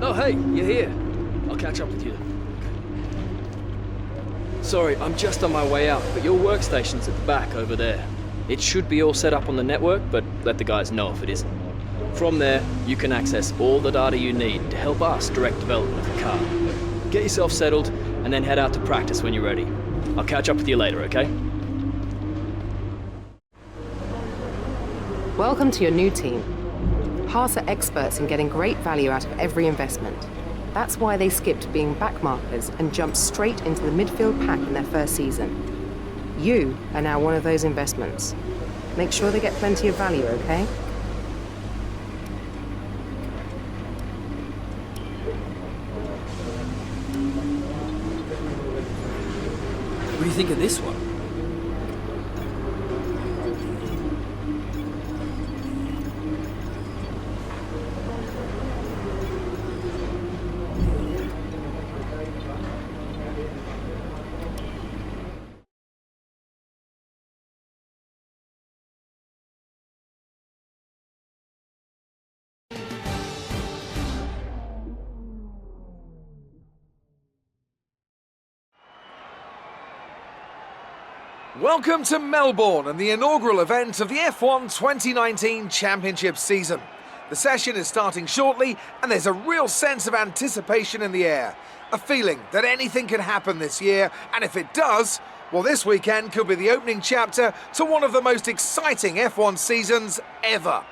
Oh, hey, you're here. I'll catch up with you. Sorry, I'm just on my way out, but your workstation's at the back over there. It should be all set up on the network, but let the guys know if it isn't. From there, you can access all the data you need to help us direct development of the car. Get yourself settled, and then head out to practice when you're ready. I'll catch up with you later, okay? Welcome to your new team. Haas are experts in getting great value out of every investment. That's why they skipped being backmarkers and jumped straight into the midfield pack in their first season. You are now one of those investments. Make sure they get plenty of value, okay? What do you think of this one? Welcome to Melbourne and the inaugural event of the F1 2019 Championship season. The session is starting shortly and there's a real sense of anticipation in the air. A feeling that anything can happen this year, and if it does, well, this weekend could be the opening chapter to one of the most exciting F1 seasons ever.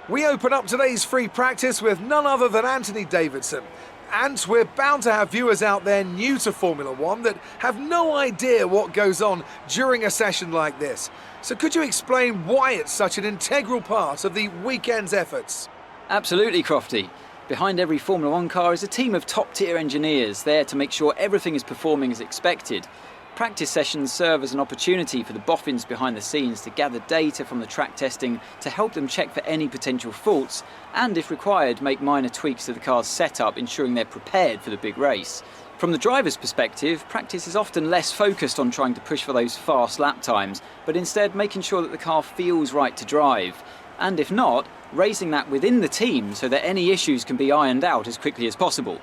We open up today's free practice with none other than Anthony Davidson. And we're bound to have viewers out there new to Formula One that have no idea what goes on during a session like this. So could you explain why it's such an integral part of the weekend's efforts? Absolutely, Crofty. Behind every Formula One car is a team of top-tier engineers there to make sure everything is performing as expected. Practice sessions serve as an opportunity for the boffins behind the scenes to gather data from the track testing to help them check for any potential faults and, if required, make minor tweaks to the car's setup, ensuring they're prepared for the big race. From the driver's perspective, practice is often less focused on trying to push for those fast lap times, but instead making sure that the car feels right to drive. And if not, raising that within the team so that any issues can be ironed out as quickly as possible.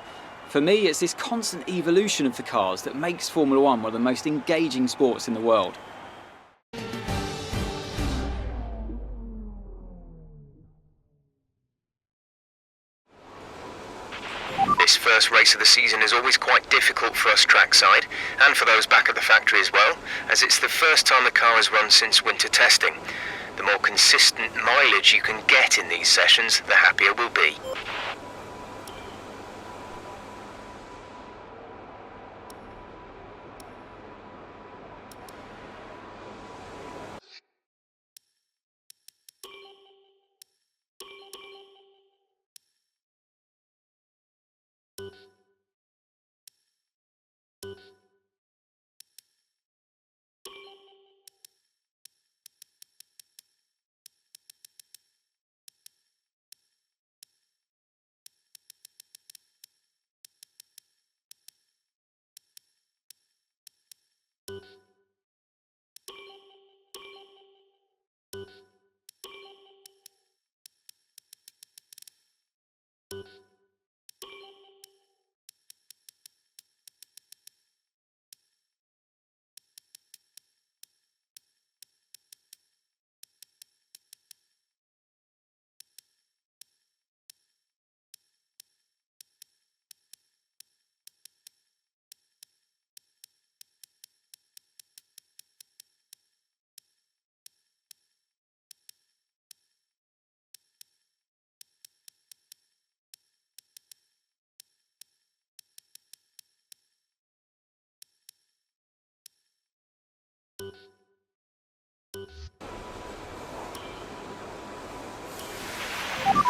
For me, it's this constant evolution of the cars that makes Formula One one of the most engaging sports in the world. This first race of the season is always quite difficult for us trackside, and for those back at the factory as well, as it's the first time the car has run since winter testing. The more consistent mileage you can get in these sessions, the happier we'll be.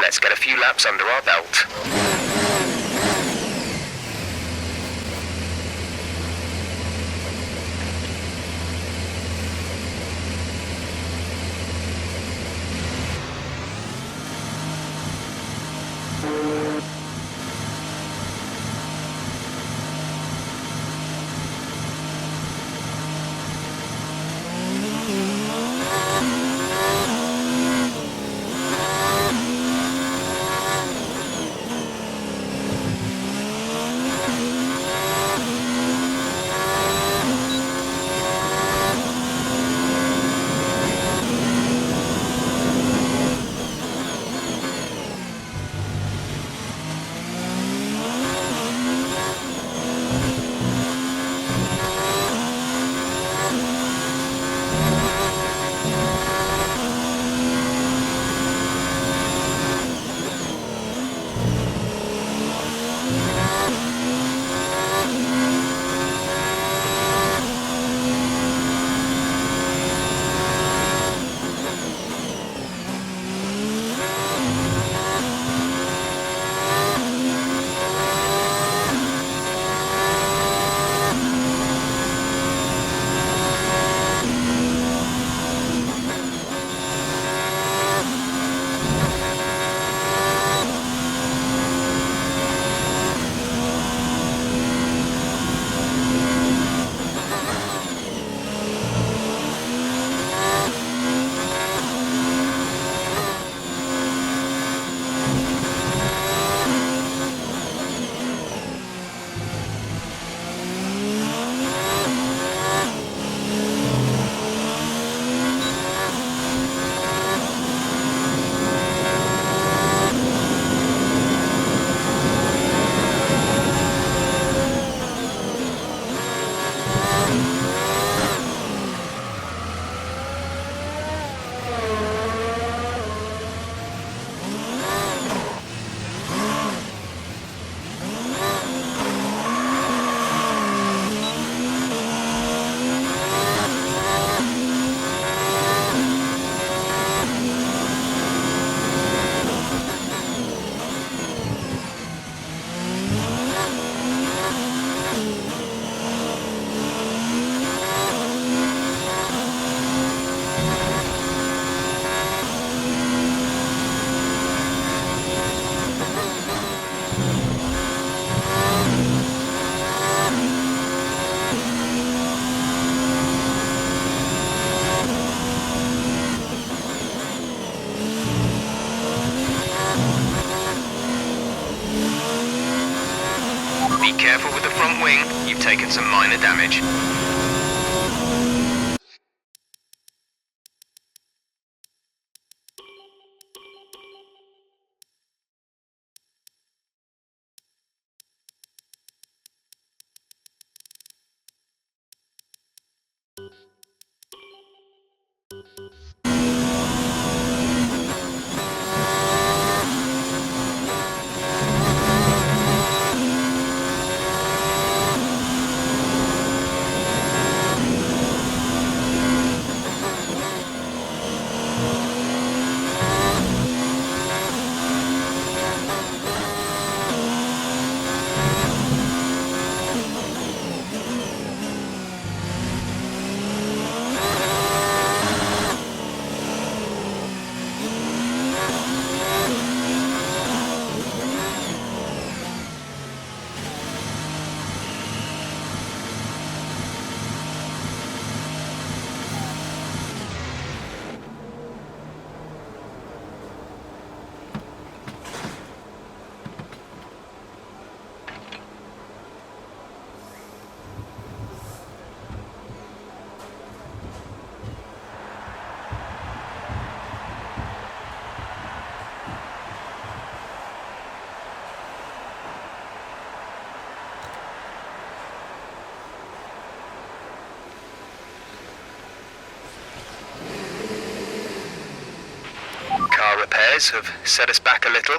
Let's get a few laps under our belt. careful with the front wing, you've taken some minor damage. Car repairs have set us back a little.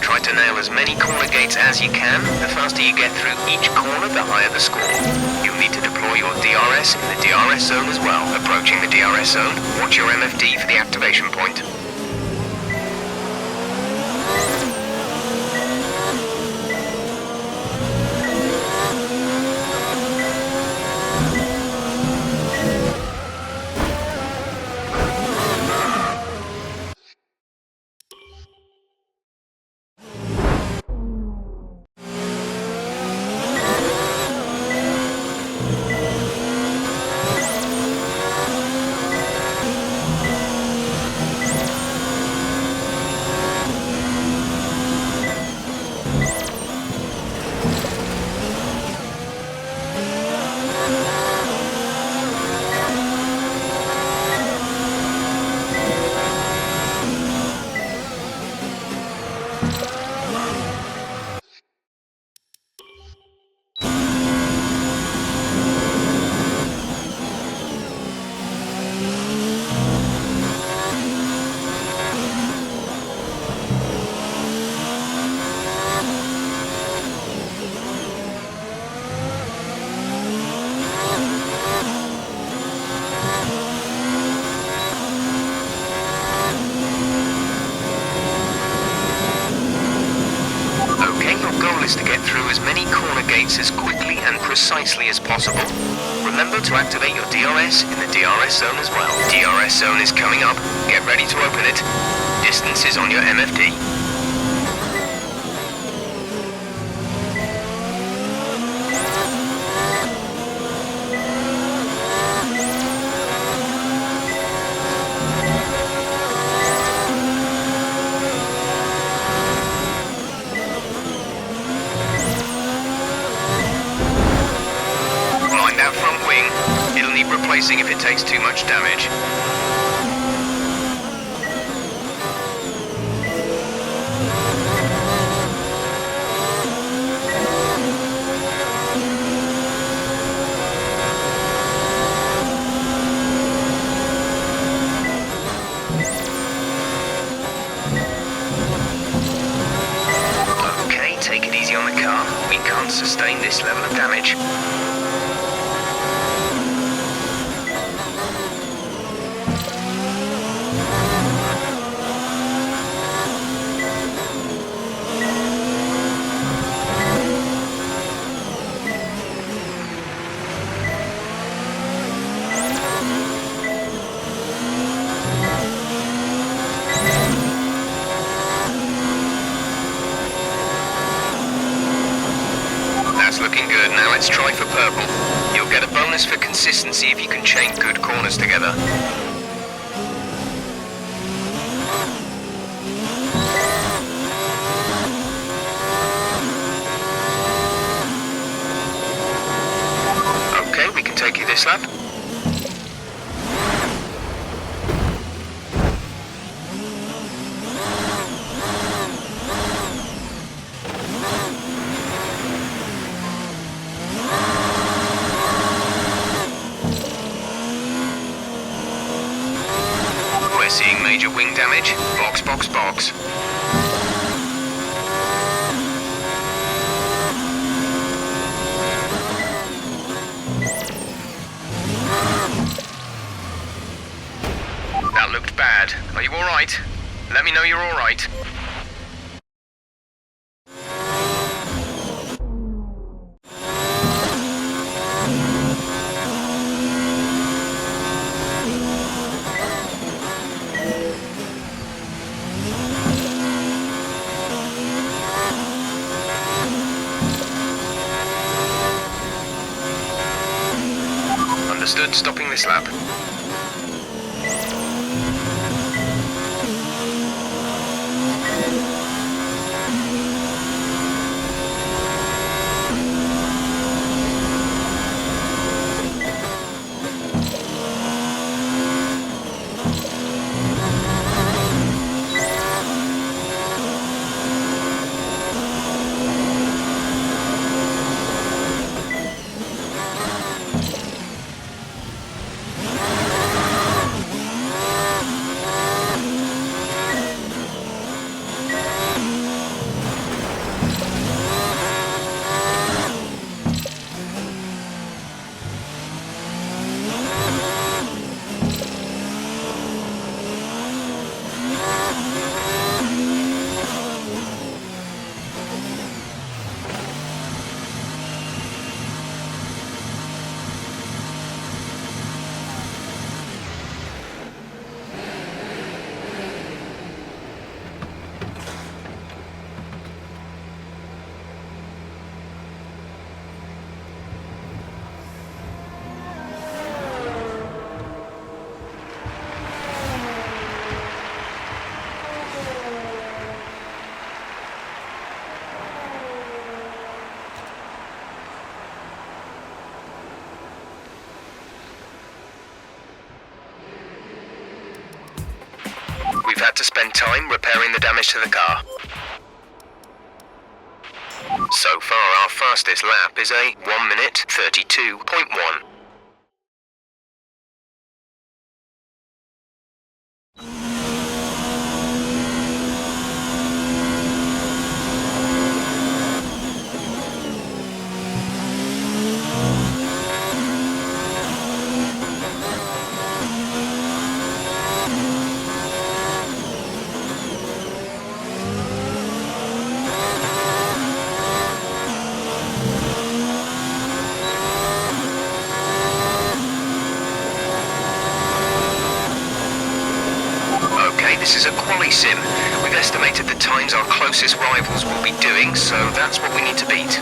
Try to nail as many corner gates as you can. The faster you get through each corner, the higher the score. You'll need to deploy your DRS in the DRS zone as well. Approaching the DRS zone, watch your MFD for the activation point. Is to get through as many corner gates as quickly and precisely as possible. Remember to activate your DRS in the DRS zone as well. DRS zone is coming up. Get ready to open it. Distance is on your MFD. Replacing if it takes too much damage. Okay, sustain this level of damage. Looking good. Now let's try for purple. You'll get a bonus for consistency if you can chain good corners together. Okay, we can take you this lap. Seeing major wing damage. Box, box, box. That looked bad. Are you alright? Let me know you're alright. Understood, stopping this lap. We've had to spend time repairing the damage to the car. So far, our fastest lap is a 1 minute 32.1. This is a quali sim. We've estimated the times our closest rivals will be doing, so that's what we need to beat.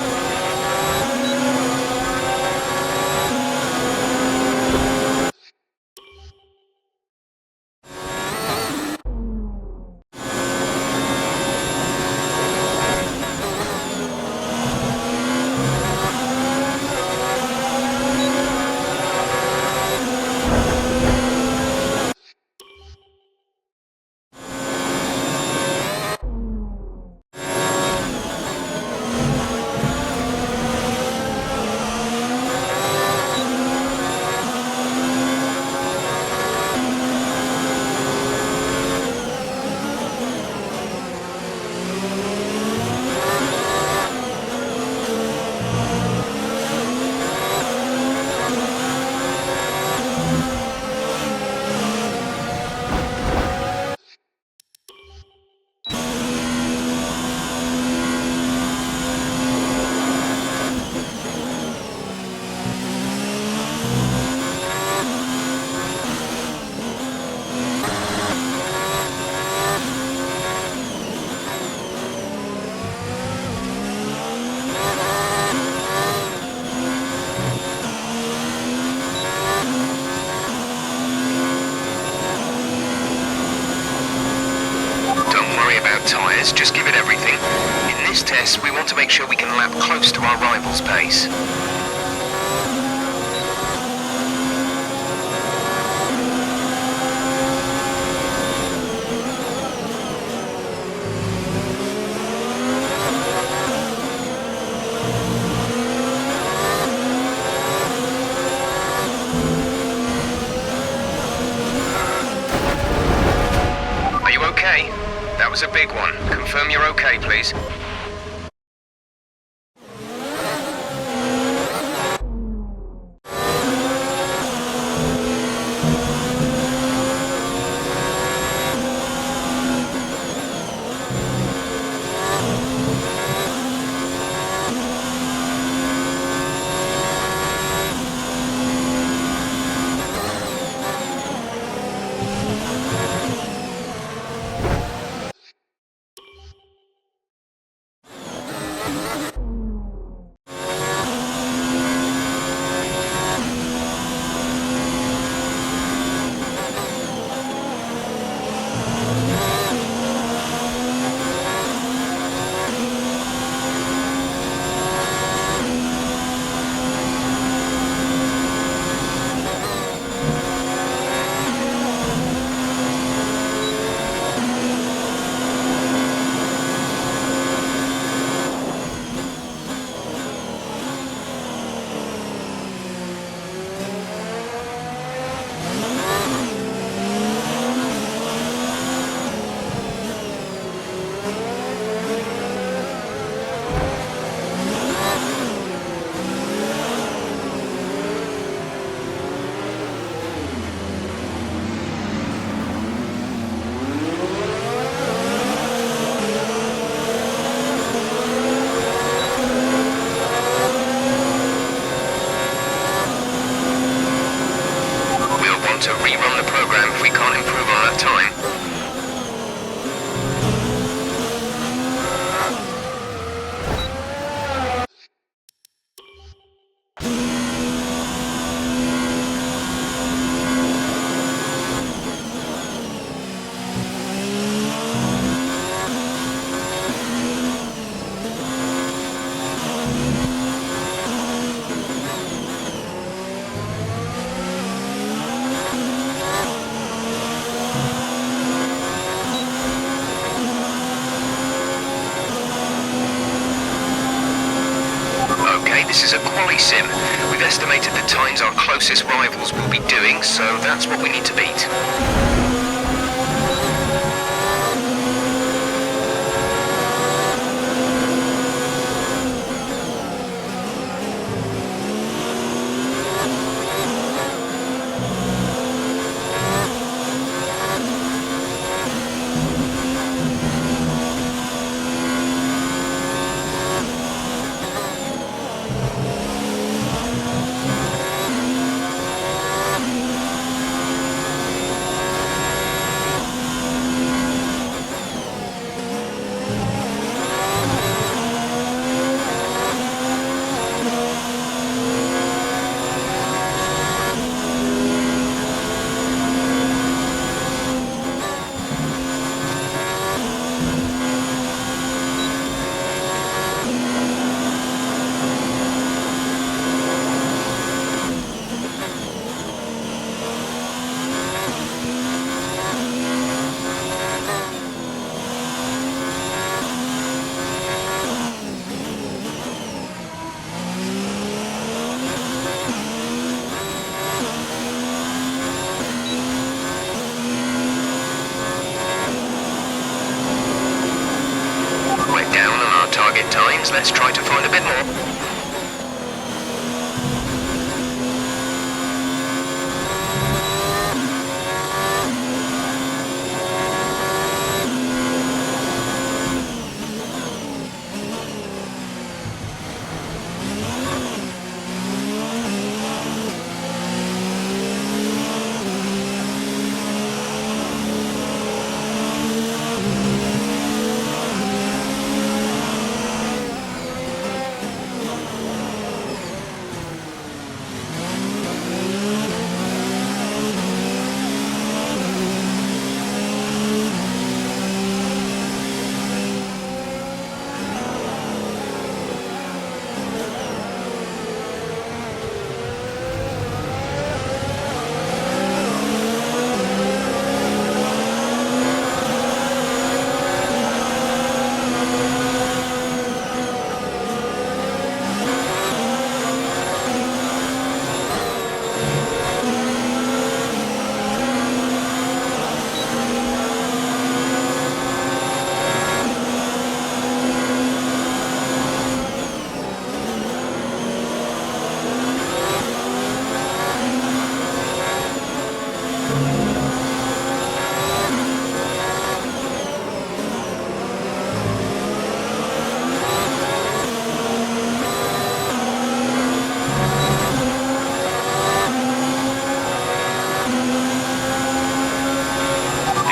about tyres, just give it everything. In this test, we want to make sure we can lap close to our rival's pace. Okay, that was a big one. Confirm you're okay, please. To rerun the program if we can't improve on that time. This is a quali sim. We've estimated the times our closest rivals will be doing, so that's what we need to beat. Target times, let's try to find a bit more.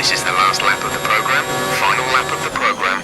This is the last lap of the program, final lap of the program.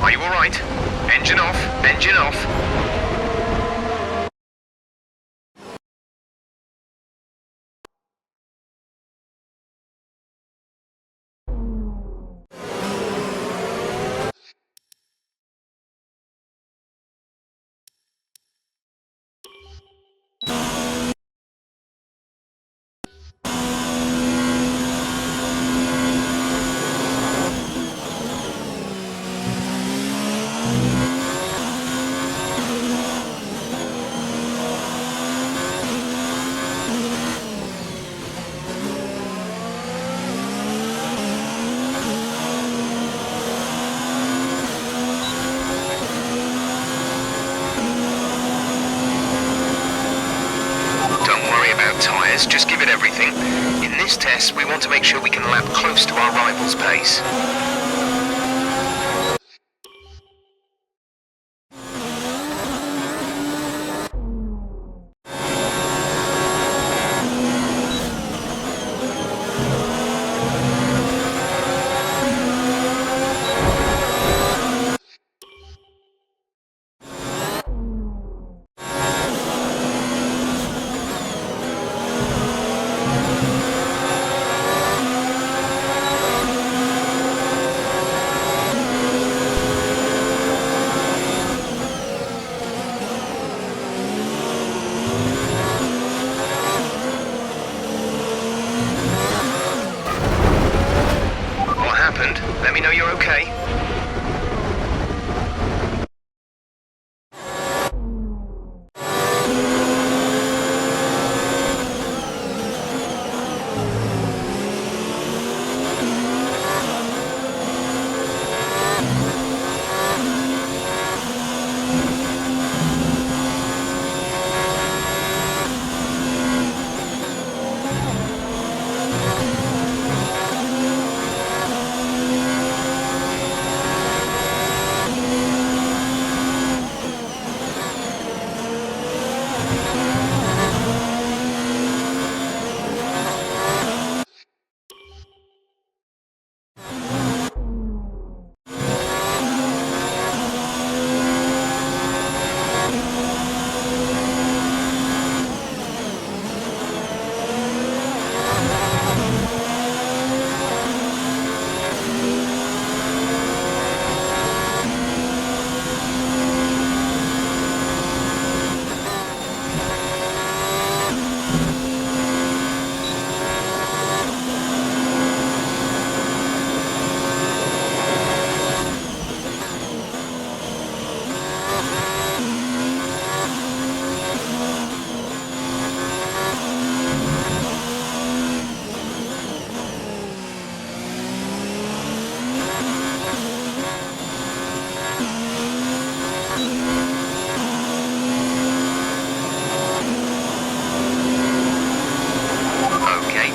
Are you alright? Engine off, engine off. Tyres, just give it everything. In this test, we want to make sure we can lap close to our rival's pace. Let me know you're okay.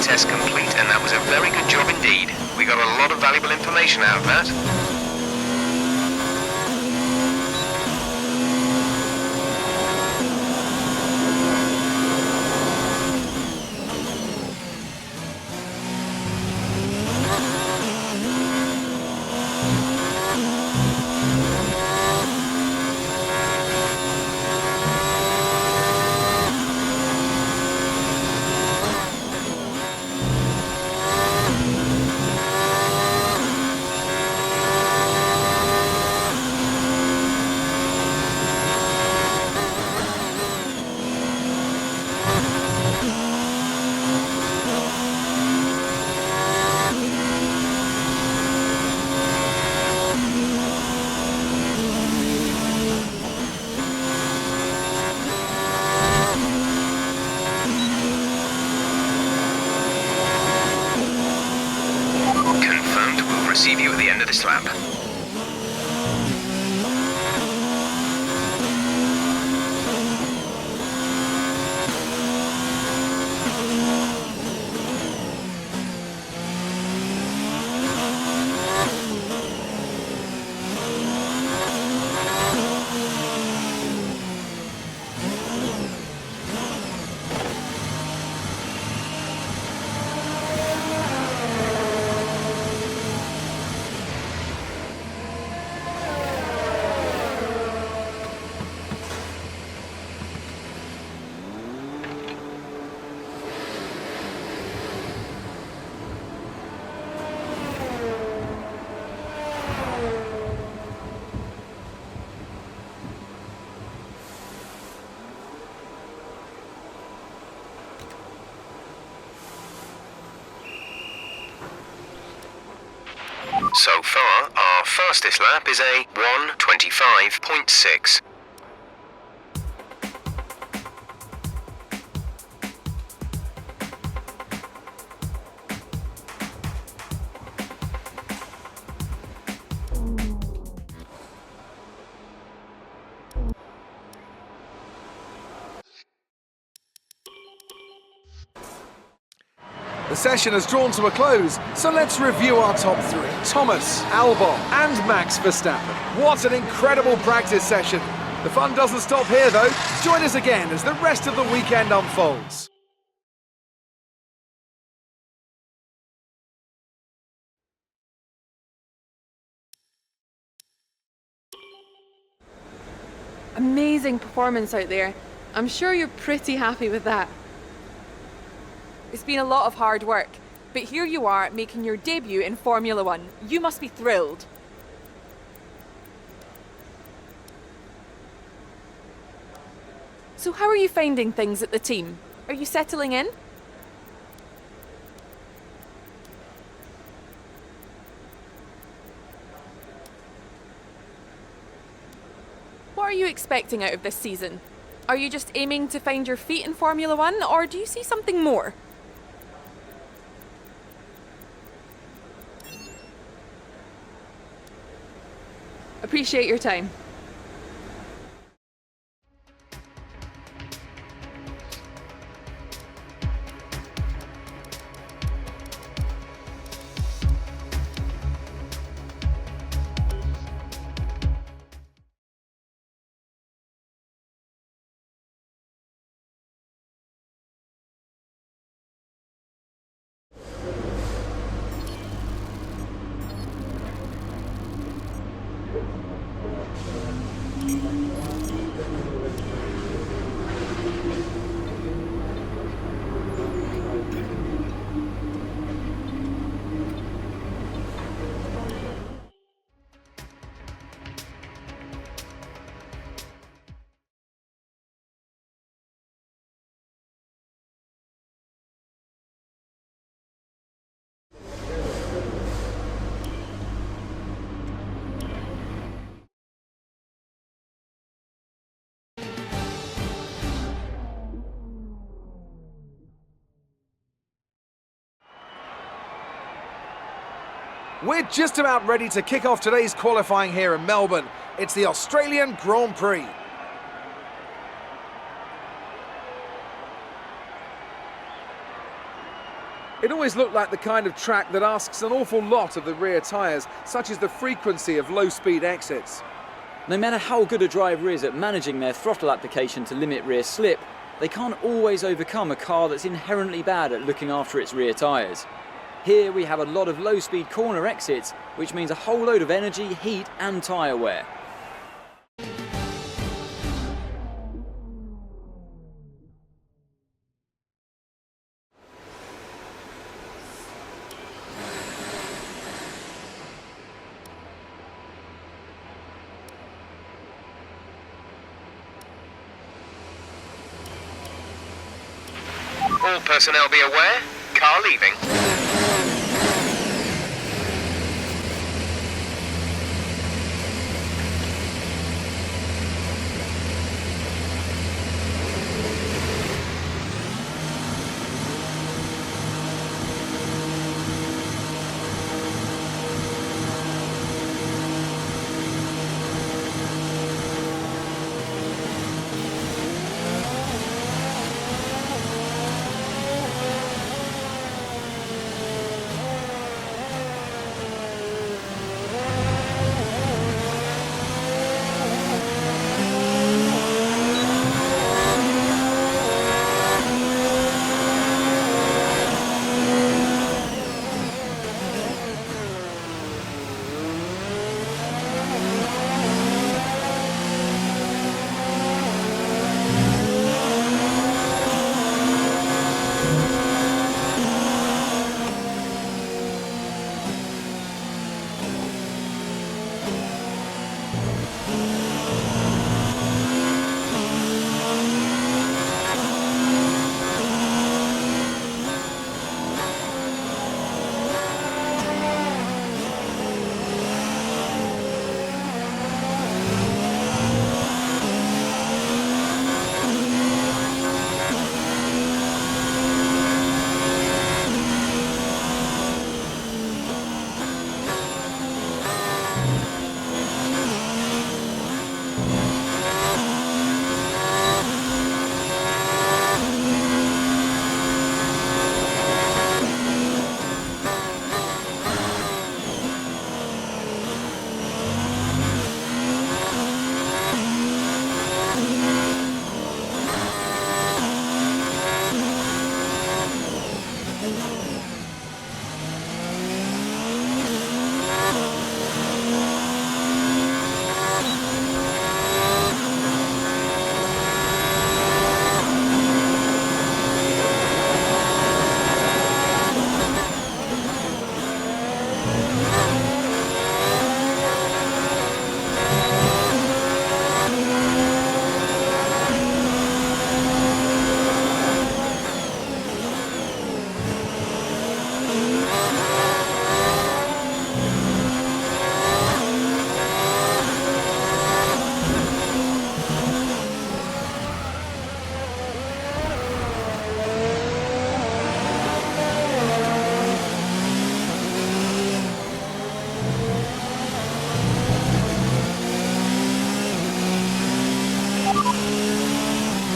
Test complete, and that was a very good job indeed. We got a lot of valuable information out of that. of this lap. So far, our fastest lap is a 1:25.6. The session has drawn to a close, so let's review our top three. Thomas, Albon and Max Verstappen. What an incredible practice session. The fun doesn't stop here though. Join us again as the rest of the weekend unfolds. Amazing performance out there. I'm sure you're pretty happy with that. It's been a lot of hard work, but here you are making your debut in Formula One. You must be thrilled. So how are you finding things at the team? Are you settling in? What are you expecting out of this season? Are you just aiming to find your feet in Formula One, or do you see something more? Appreciate your time. We're just about ready to kick off today's qualifying here in Melbourne. It's the Australian Grand Prix. It always looked like the kind of track that asks an awful lot of the rear tyres, such as the frequency of low-speed exits. No matter how good a driver is at managing their throttle application to limit rear slip, they can't always overcome a car that's inherently bad at looking after its rear tyres. Here we have a lot of low-speed corner exits, which means a whole load of energy, heat and tyre wear. All personnel be aware, car leaving.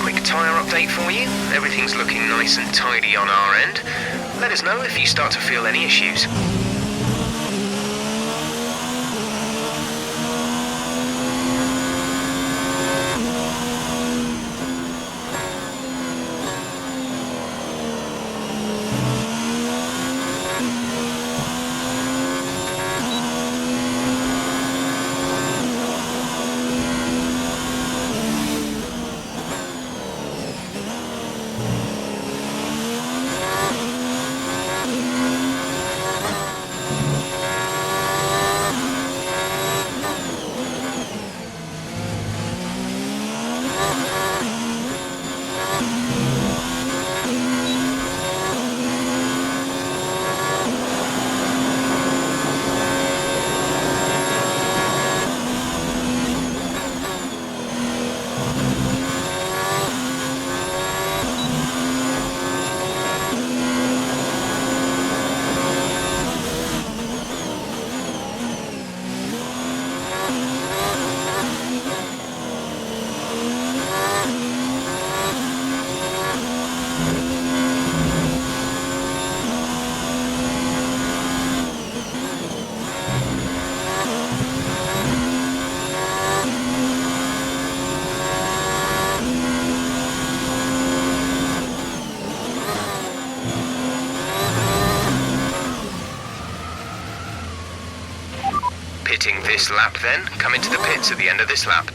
Quick tyre update for you. Everything's looking nice and tidy on our end. Let us know if you start to feel any issues. Pitting this lap then, come into the pits at the end of this lap.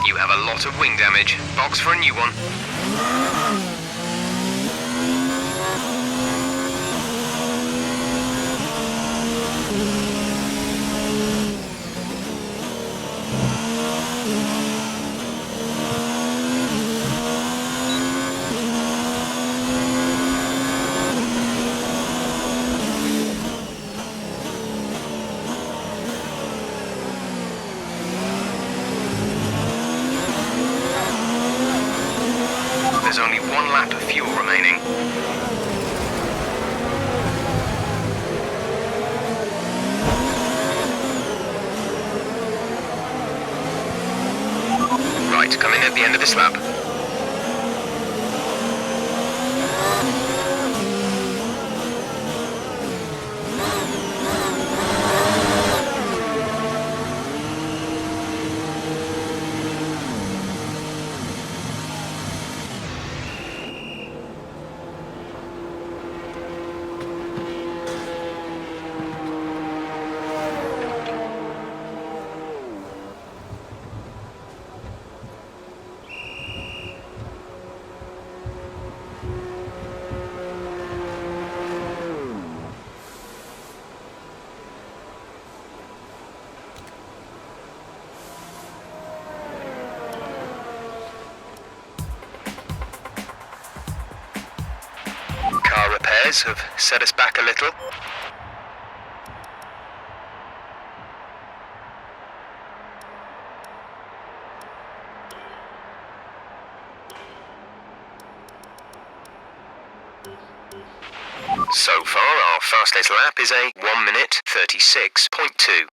You have a lot of wing damage. Box for a new one. There's only one lap of fuel remaining. Right, come in at the end of this lap. Car repairs have set us back a little. So far, our fastest lap is a 1 minute 36.2.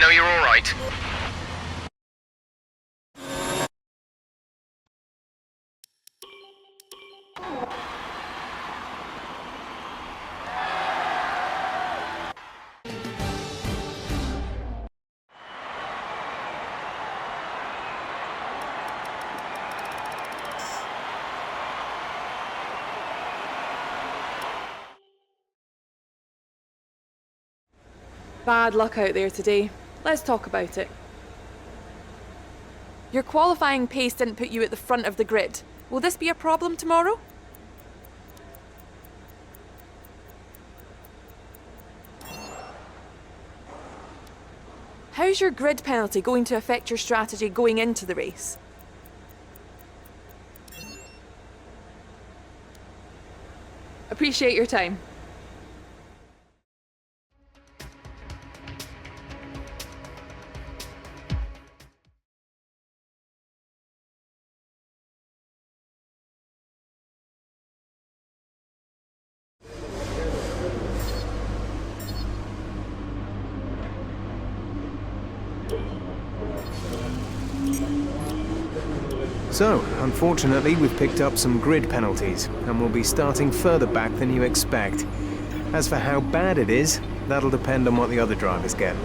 know you're all right. Bad luck out there today. Let's talk about it. Your qualifying pace didn't put you at the front of the grid. Will this be a problem tomorrow? How's your grid penalty going to affect your strategy going into the race? Appreciate your time. So, unfortunately, we've picked up some grid penalties, and we'll be starting further back than you expect. As for how bad it is, that'll depend on what the other drivers get.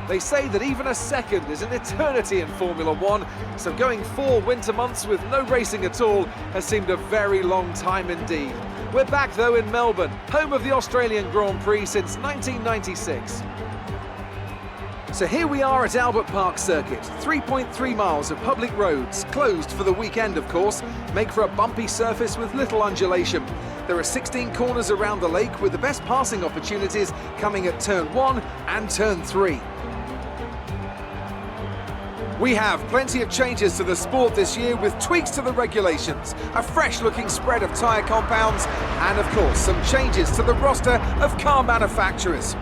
They say that even a second is an eternity in Formula One, so going 4 winter months with no racing at all has seemed a very long time indeed. We're back though in Melbourne, home of the Australian Grand Prix since 1996. So here we are at Albert Park Circuit. 3.3 miles of public roads, closed for the weekend of course, make for a bumpy surface with little undulation. There are 16 corners around the lake with the best passing opportunities coming at turn 1 and turn 3. We have plenty of changes to the sport this year with tweaks to the regulations, a fresh-looking spread of tyre compounds, and of course some changes to the roster of car manufacturers.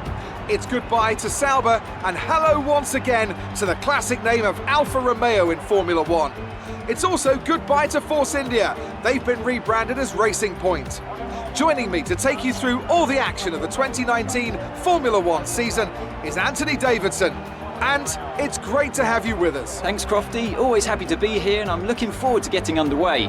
It's goodbye to Sauber and hello once again to the classic name of Alfa Romeo in Formula One. It's also goodbye to Force India. They've been rebranded as Racing Point. Joining me to take you through all the action of the 2019 Formula One season is Anthony Davidson. And it's great to have you with us. Thanks, Crofty. Always happy to be here, and I'm looking forward to getting underway.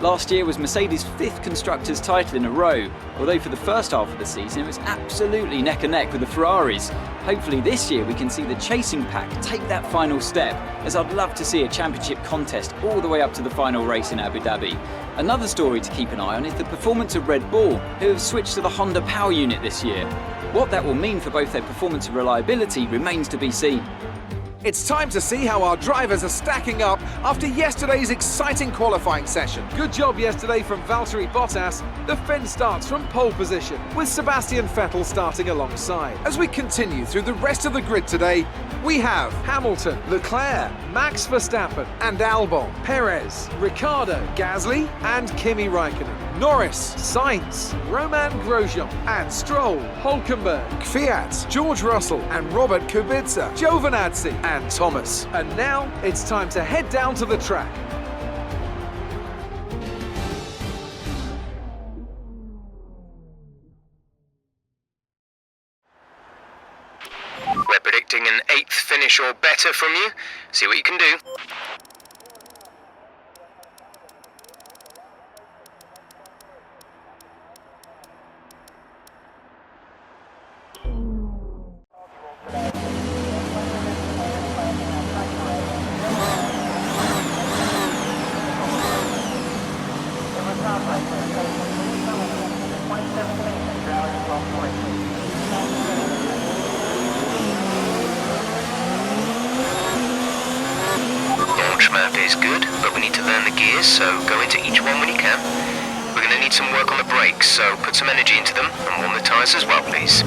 Last year was Mercedes' 5th Constructors' title in a row, although for the first half of the season it was absolutely neck and neck with the Ferraris. Hopefully this year we can see the chasing pack take that final step, as I'd love to see a championship contest all the way up to the final race in Abu Dhabi. Another story to keep an eye on is the performance of Red Bull, who have switched to the Honda power unit this year. What that will mean for both their performance and reliability remains to be seen. It's time to see how our drivers are stacking up after yesterday's exciting qualifying session. Good job yesterday from Valtteri Bottas. The Finn starts from pole position, with Sebastian Vettel starting alongside. As we continue through the rest of the grid today, we have Hamilton, Leclerc, Max Verstappen and Albon, Perez, Ricciardo, Gasly and Kimi Raikkonen, Norris, Sainz, Roman Grosjean and Stroll, Hülkenberg, Kvyat, George Russell and Robert Kubica, Giovinazzi and Thomas. And now it's time to head down to the track. We're predicting an 8th finish or better from you. See what you can do. need some work on the brakes, so put some energy into them and warm the tyres as well, please.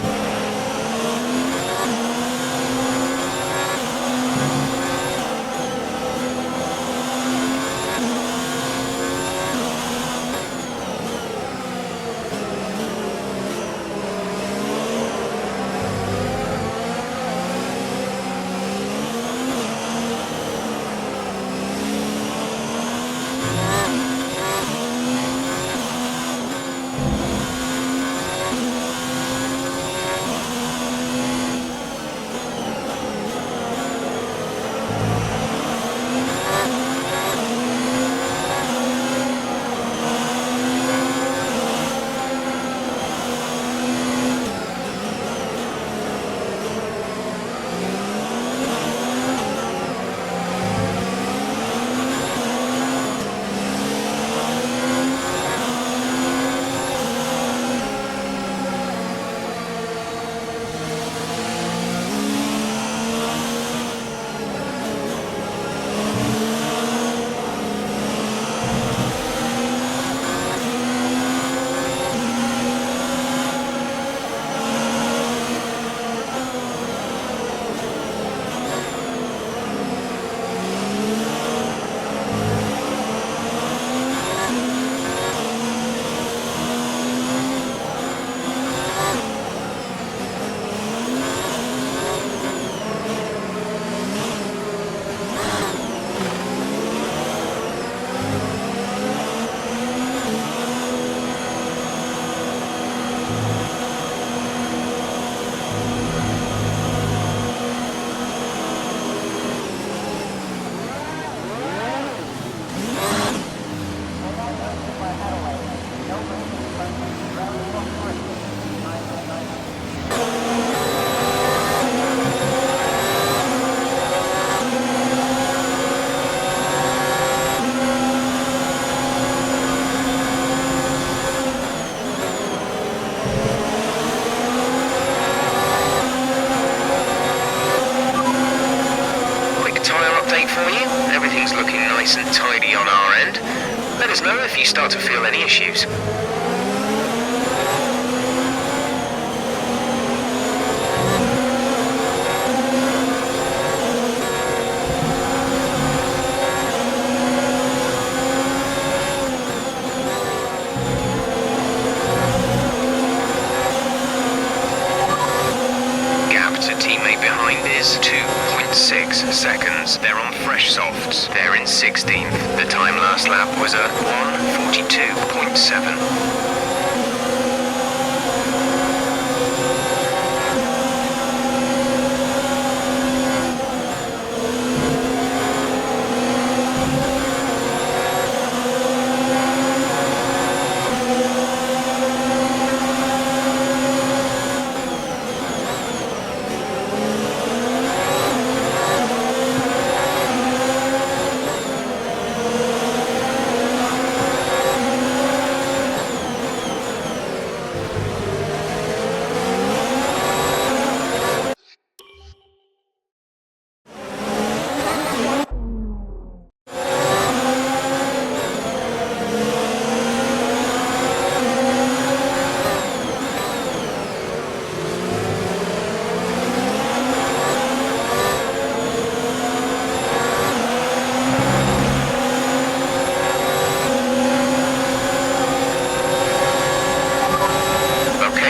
Everything's looking nice and tidy on our end. Let us know if you start to feel any issues. Teammate behind is 2.6 seconds. They're on fresh softs. They're in 16th. The time last lap was a 1:42.7.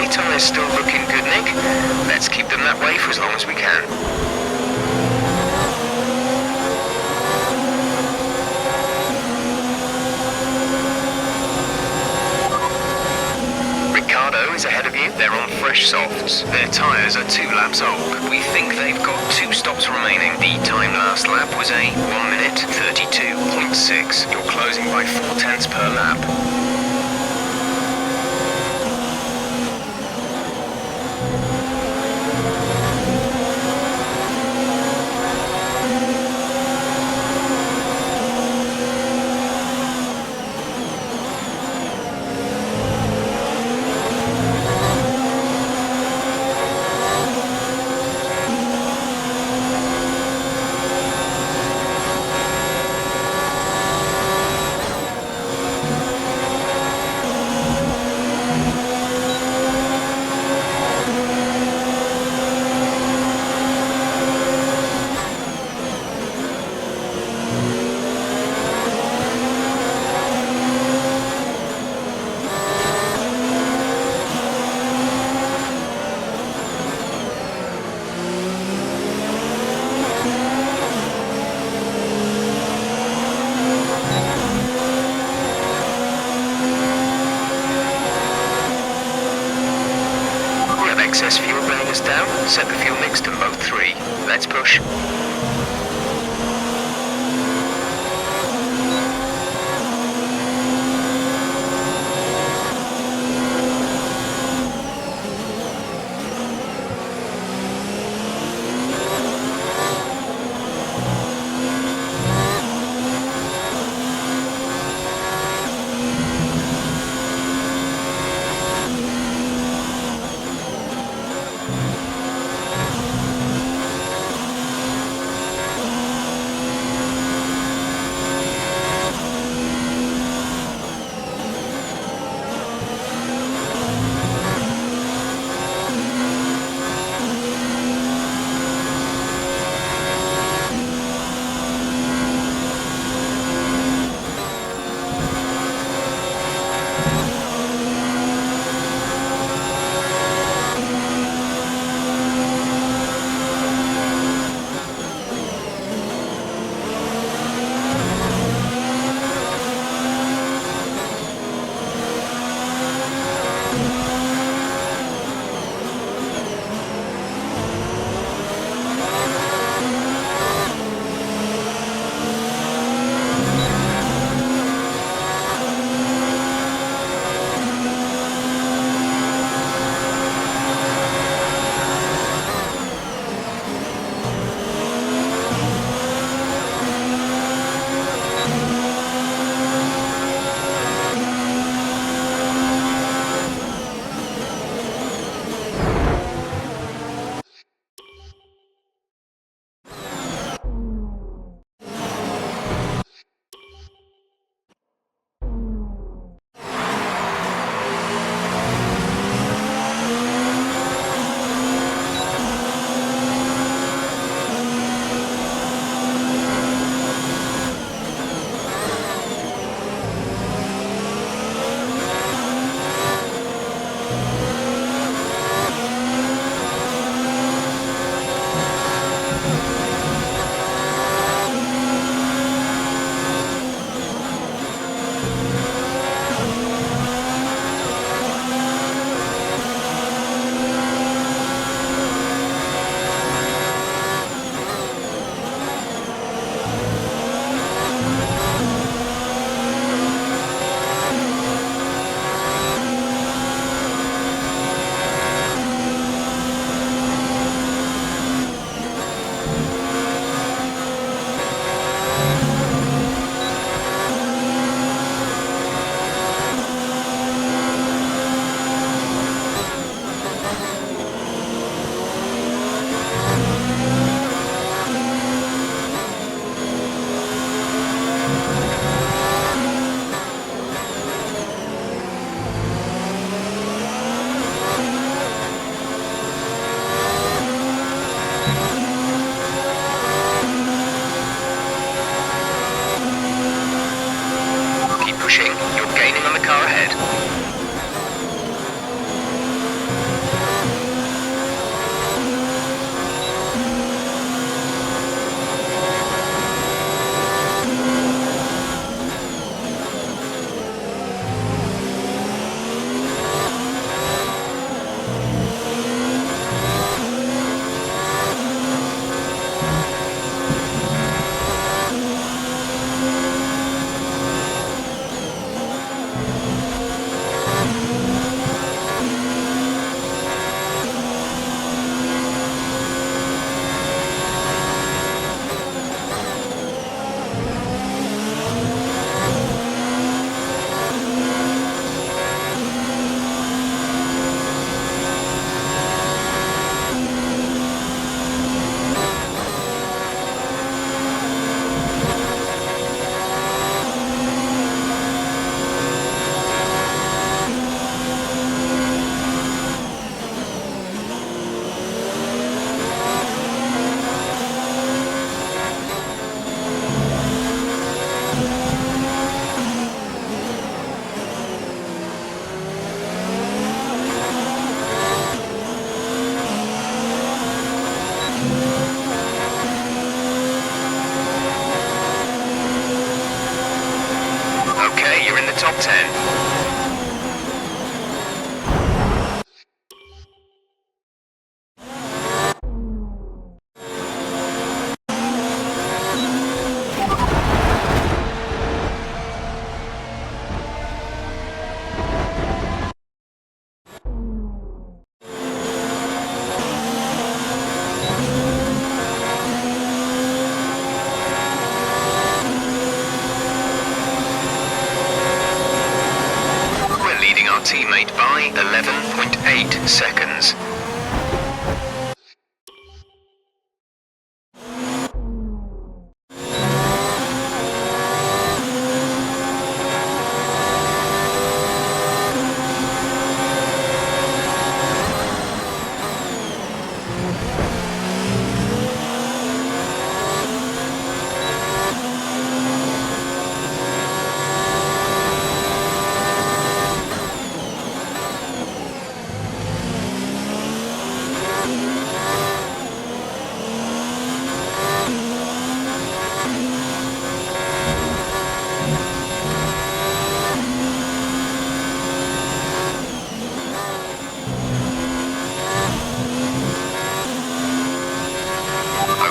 Tyres still looking good, Nick. Let's keep them that way for as long as we can. Ricardo is ahead of you. They're on fresh softs. Their tyres are 2 laps old. We think they've got 2 stops remaining. The time last lap was a 1:32.6. You're closing by 0.4 per lap. us down. Set the fuel mix to mode 3. Let's push. top 10. by 11.8 seconds.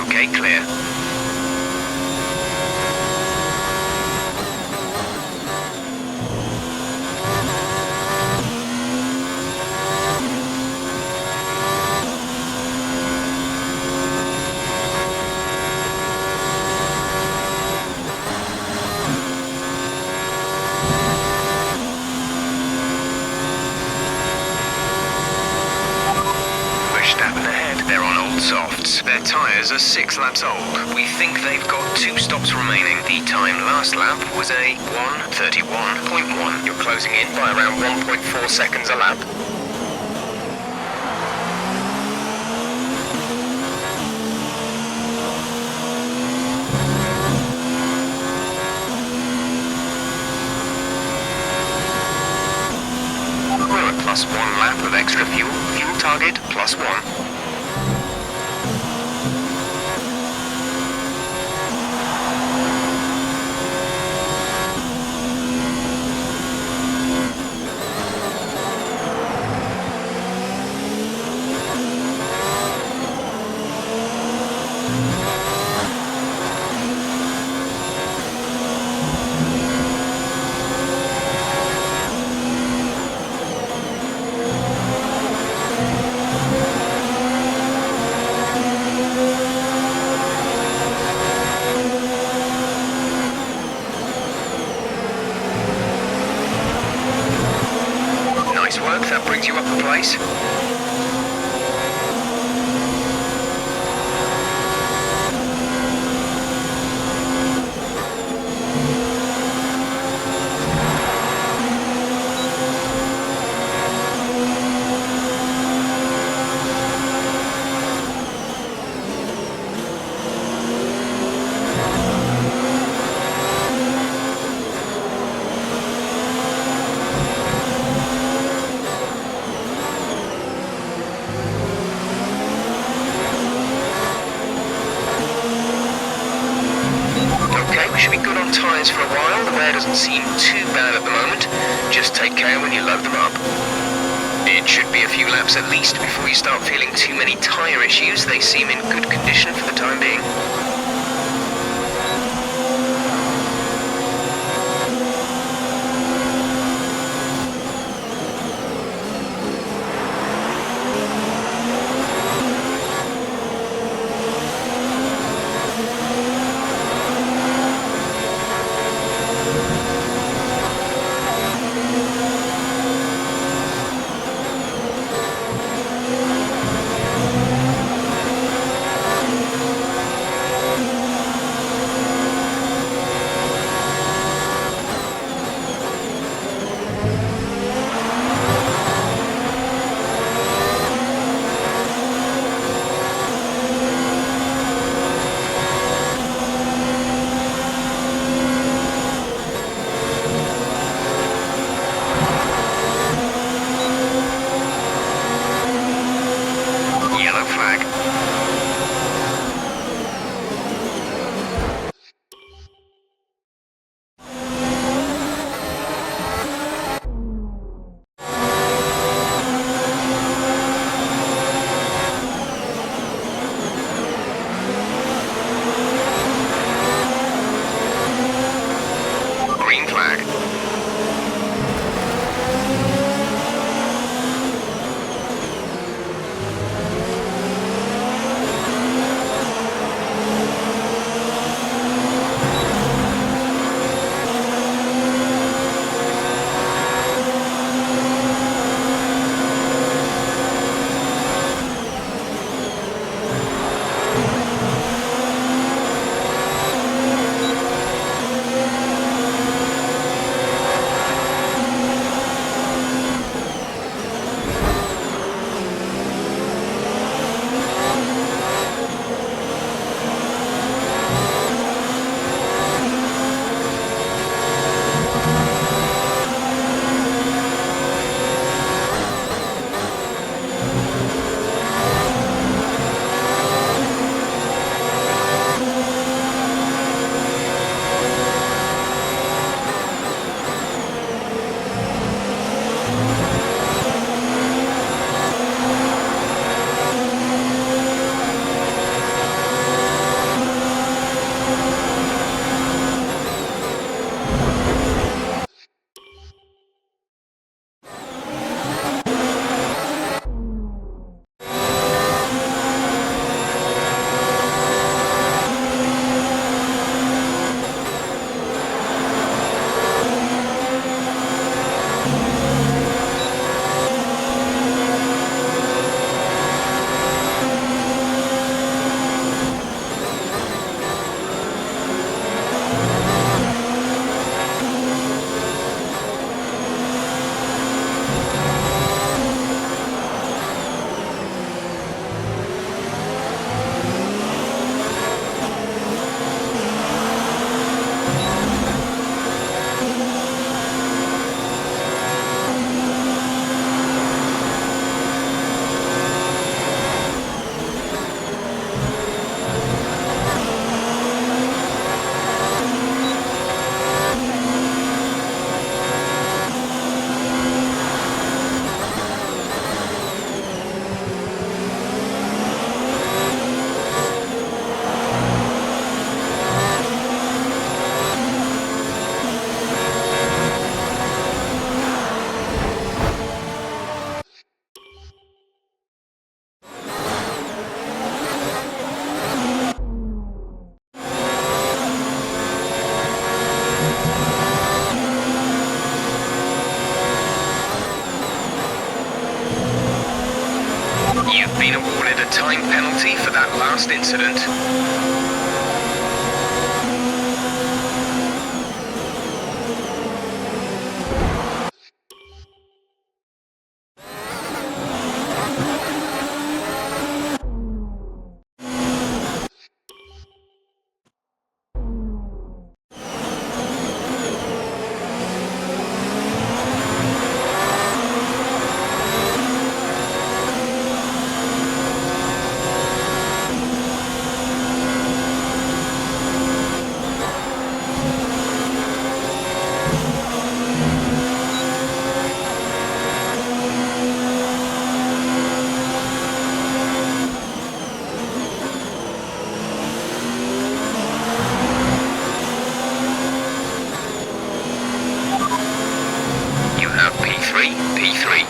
Okay, clear. Verstappen ahead. They're on old softs. Their tyres are 6 laps old. We think they've got 2 stops remaining. The time last lap was a 1:31.1. You're closing in by around 1.4 seconds a lap. We're at +1 lap of extra fuel. Fuel target +1. Nice work, that brings you up a place. Okay, we should be good on tyres for a while. The wear doesn't seem too bad at the moment. Just take care when you load them up. It should be a few laps at least before you start feeling too many tyre issues. They seem in good condition for the time being. time penalty for that last incident.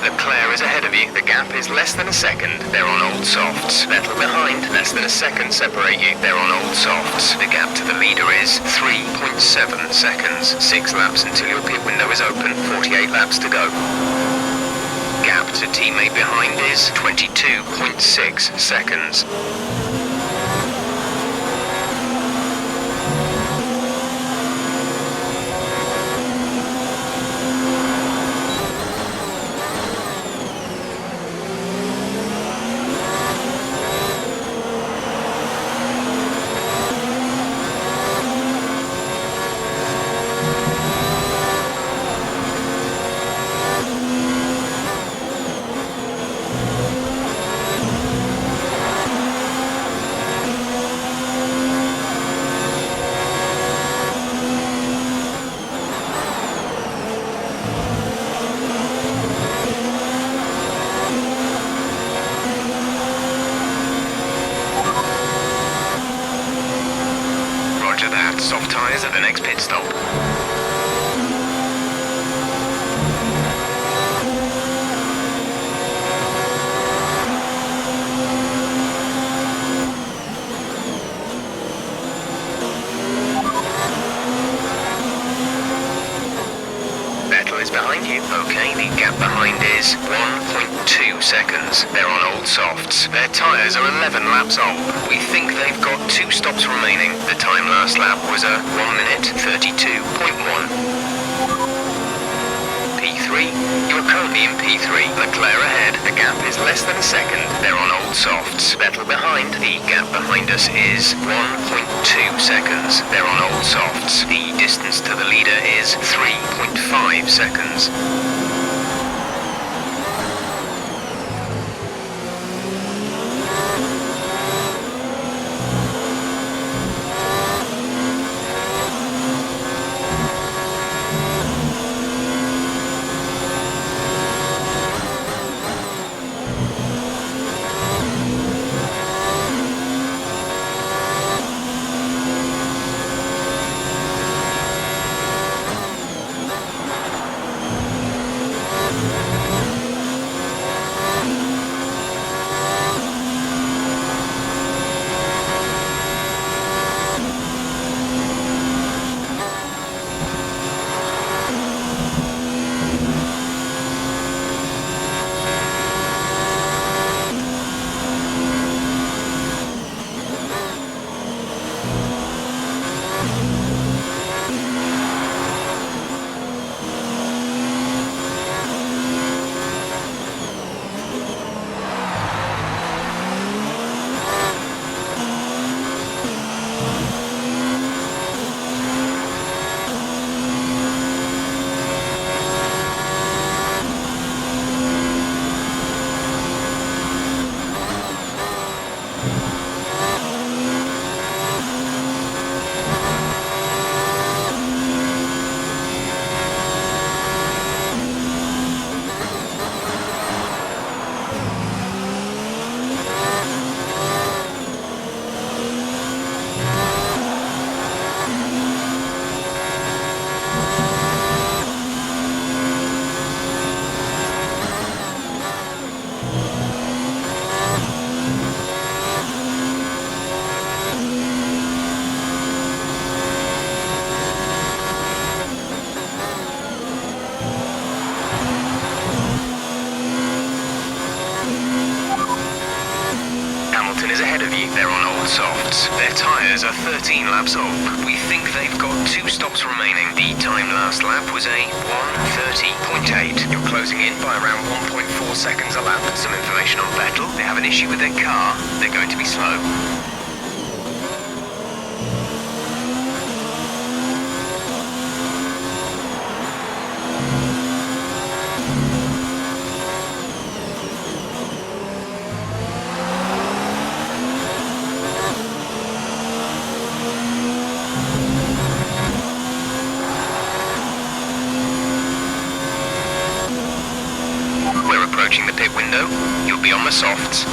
Leclerc is ahead of you. The gap is less than a second. They're on old softs. Vettel behind. Less than a second separate you. They're on old softs. The gap to the leader is 3.7 seconds. 6 laps until your pit window is open. 48 laps to go. Gap to teammate behind is 22.6 seconds. Soft tyres at the next pit stop. Vettel is behind you. Okay, the gap behind is 1.2 seconds. They're on old softs. Their tyres are 11 laps old. We think they've got 2 stops remaining. The time last lap was a 1 minute 32.1. P3, you're currently in P3. Leclerc ahead. The gap is less than a second. They're on old softs. Vettel behind. The gap behind us is 1.2 seconds. They're on old softs. The distance to the leader is 3.5 seconds. Hamilton is ahead of you. They're on old softs. Their tyres are 13 laps old. We think they've got 2 stops remaining. The time last lap was a 1:30.8. You're closing in by around 1.4 seconds a lap. Some information on Vettel. They have an issue with their car. They're going to be slow. Approaching the pit window, you'll be on the softs.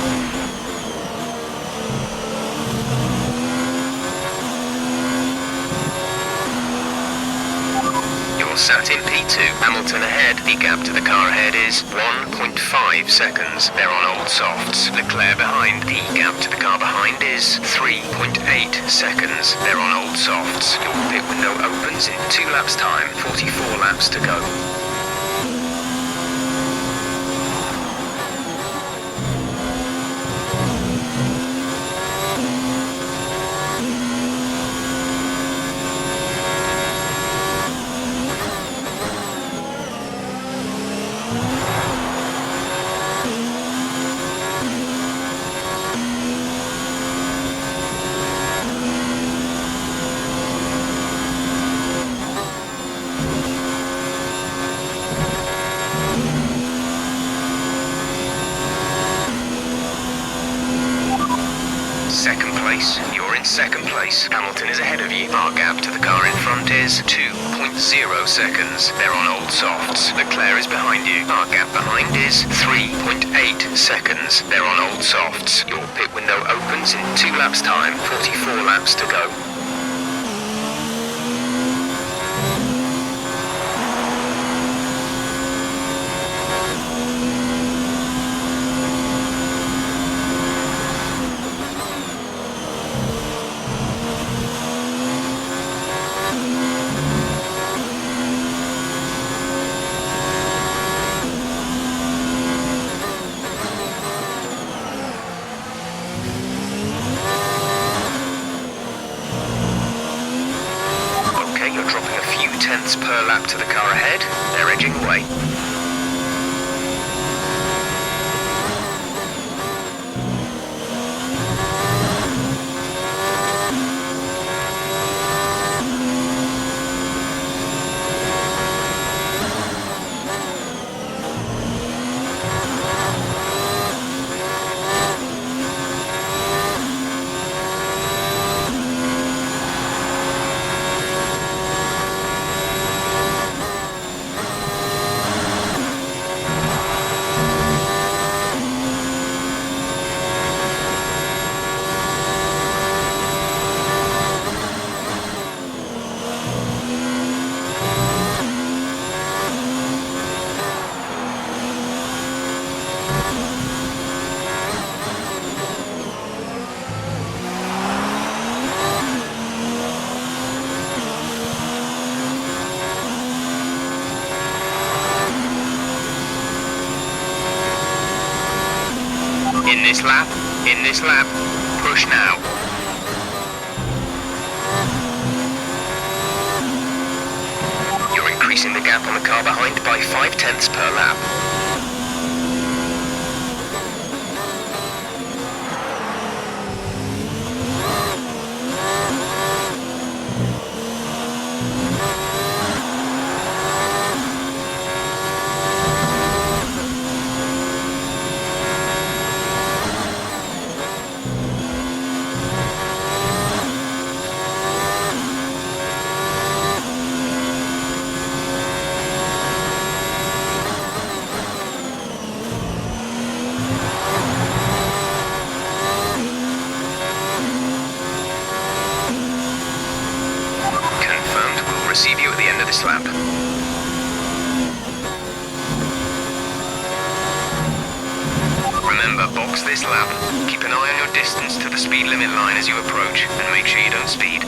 You're sat in P2. Hamilton ahead. The gap to the car ahead is 1.5 seconds. They're on old softs. Leclerc behind. The gap to the car behind is 3.8 seconds. They're on old softs. Your pit window opens in 2 laps time. 44 laps to go. Second place. You're in second place. Hamilton is ahead of you. Our gap to the car in front is 2.0 seconds. They're on old softs. Leclerc is behind you. Our gap behind is 3.8 seconds. They're on old softs. Your pit window opens in 2 laps time. 44 laps to go. Tenths per lap to the car ahead. They're edging away. In this lap, push now. You're increasing the gap on the car behind by 5 tenths per lap. Receive you at the end of this lap. Remember, box this lap. Keep an eye on your distance to the speed limit line as you approach, and make sure you don't speed.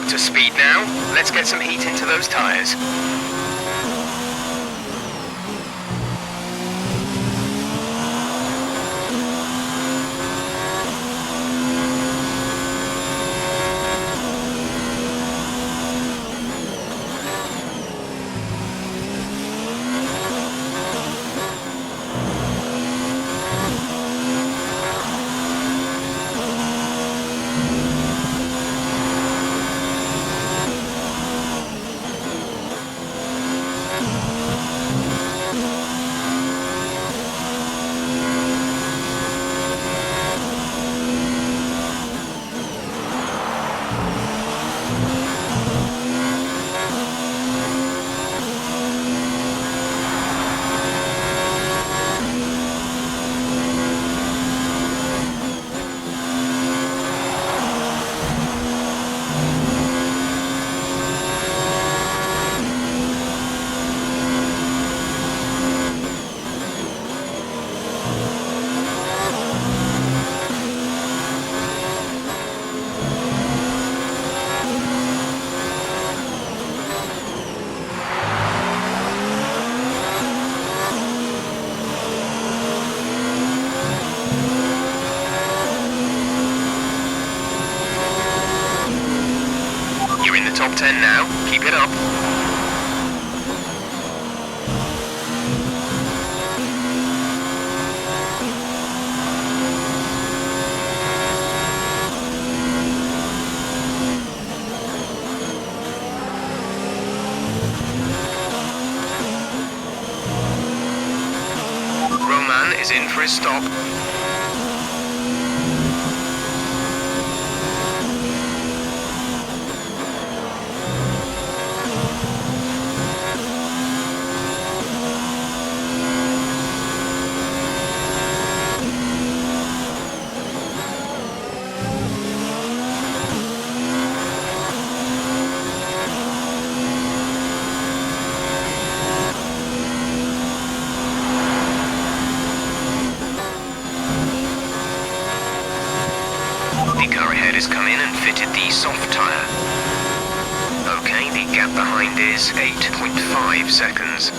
to speed now. Let's get some heat into those tyres. Top 10 now. Keep it up. Roman is in for his stop. The car ahead has come in and fitted the soft tyre. Okay, the gap behind is 8.5 seconds.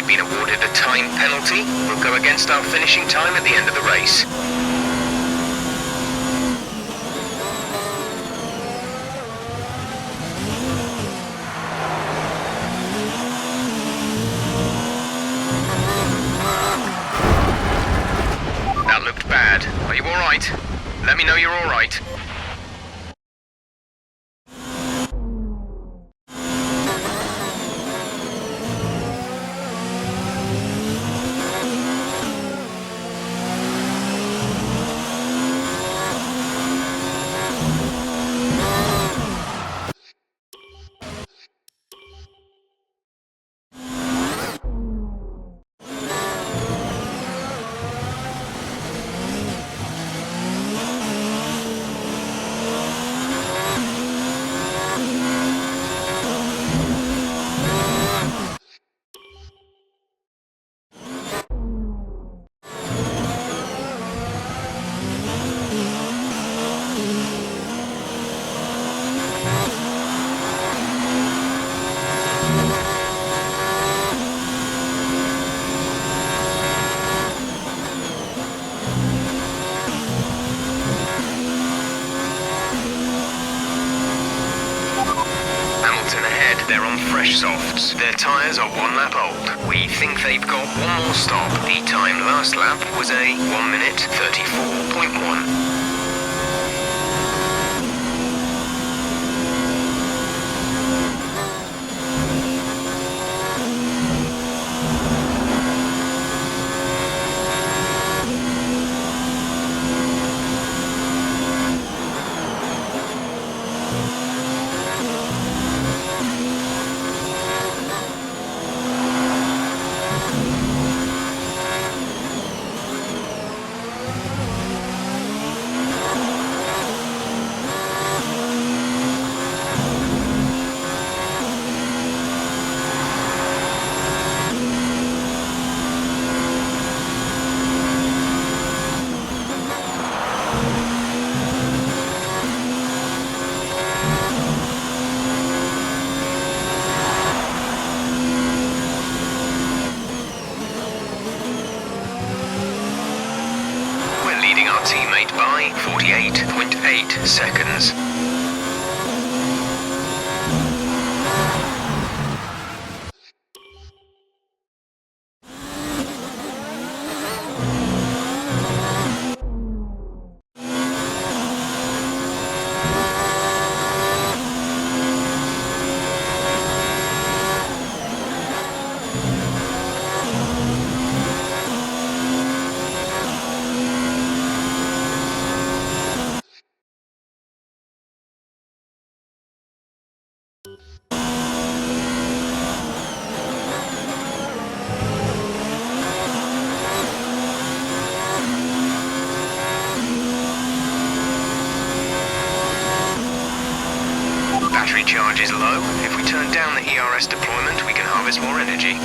Been awarded a time penalty. Will go against our finishing time at the end of the race. That looked bad. Are you all right? Let me know you're all right. They're on fresh softs. Their tyres are 1 lap old. We think they've got one more stop. The time last lap was a 1 minute 34.1. our teammate by 48.8 seconds. Battery charge is low. If we turn down the ERS deployment, we can harvest more energy.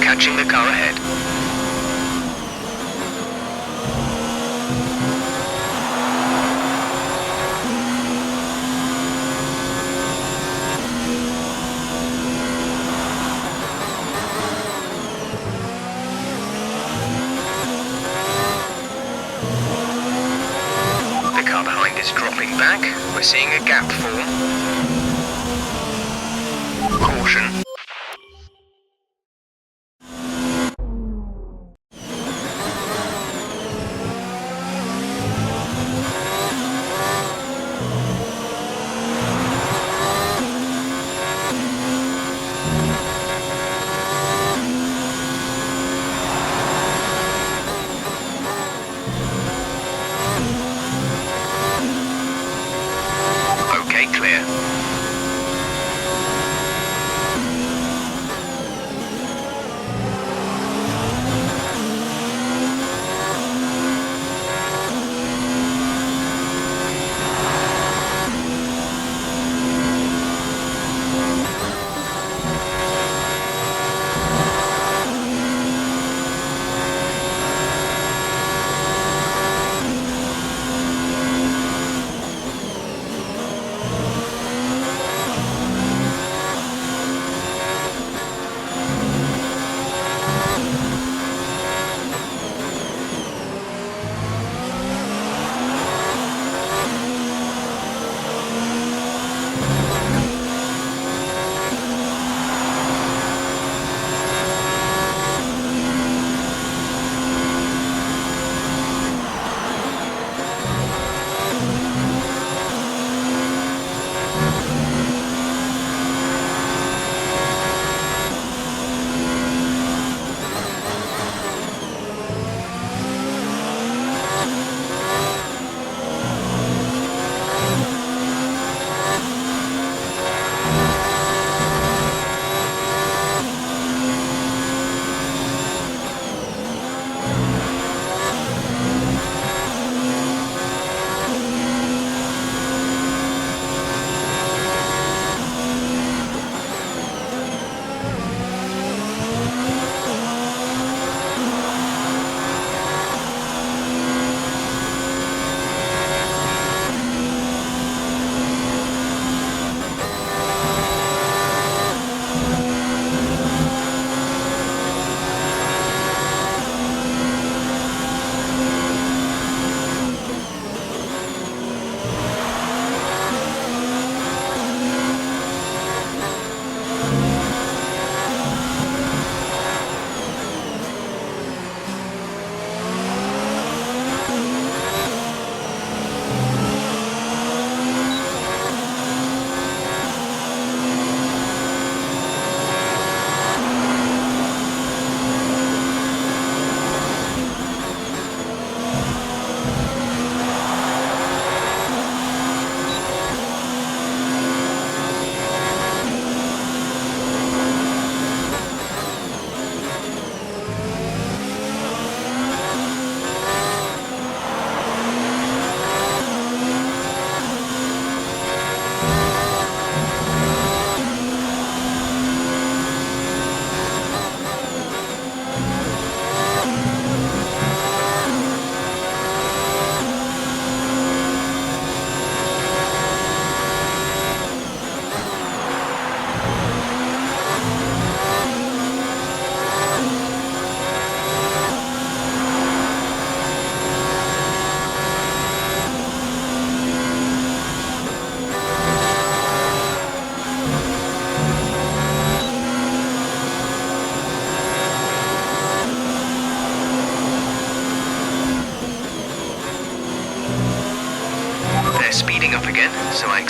Catching the car ahead. The car behind is dropping back. We're seeing a gap form. Caution. Clear.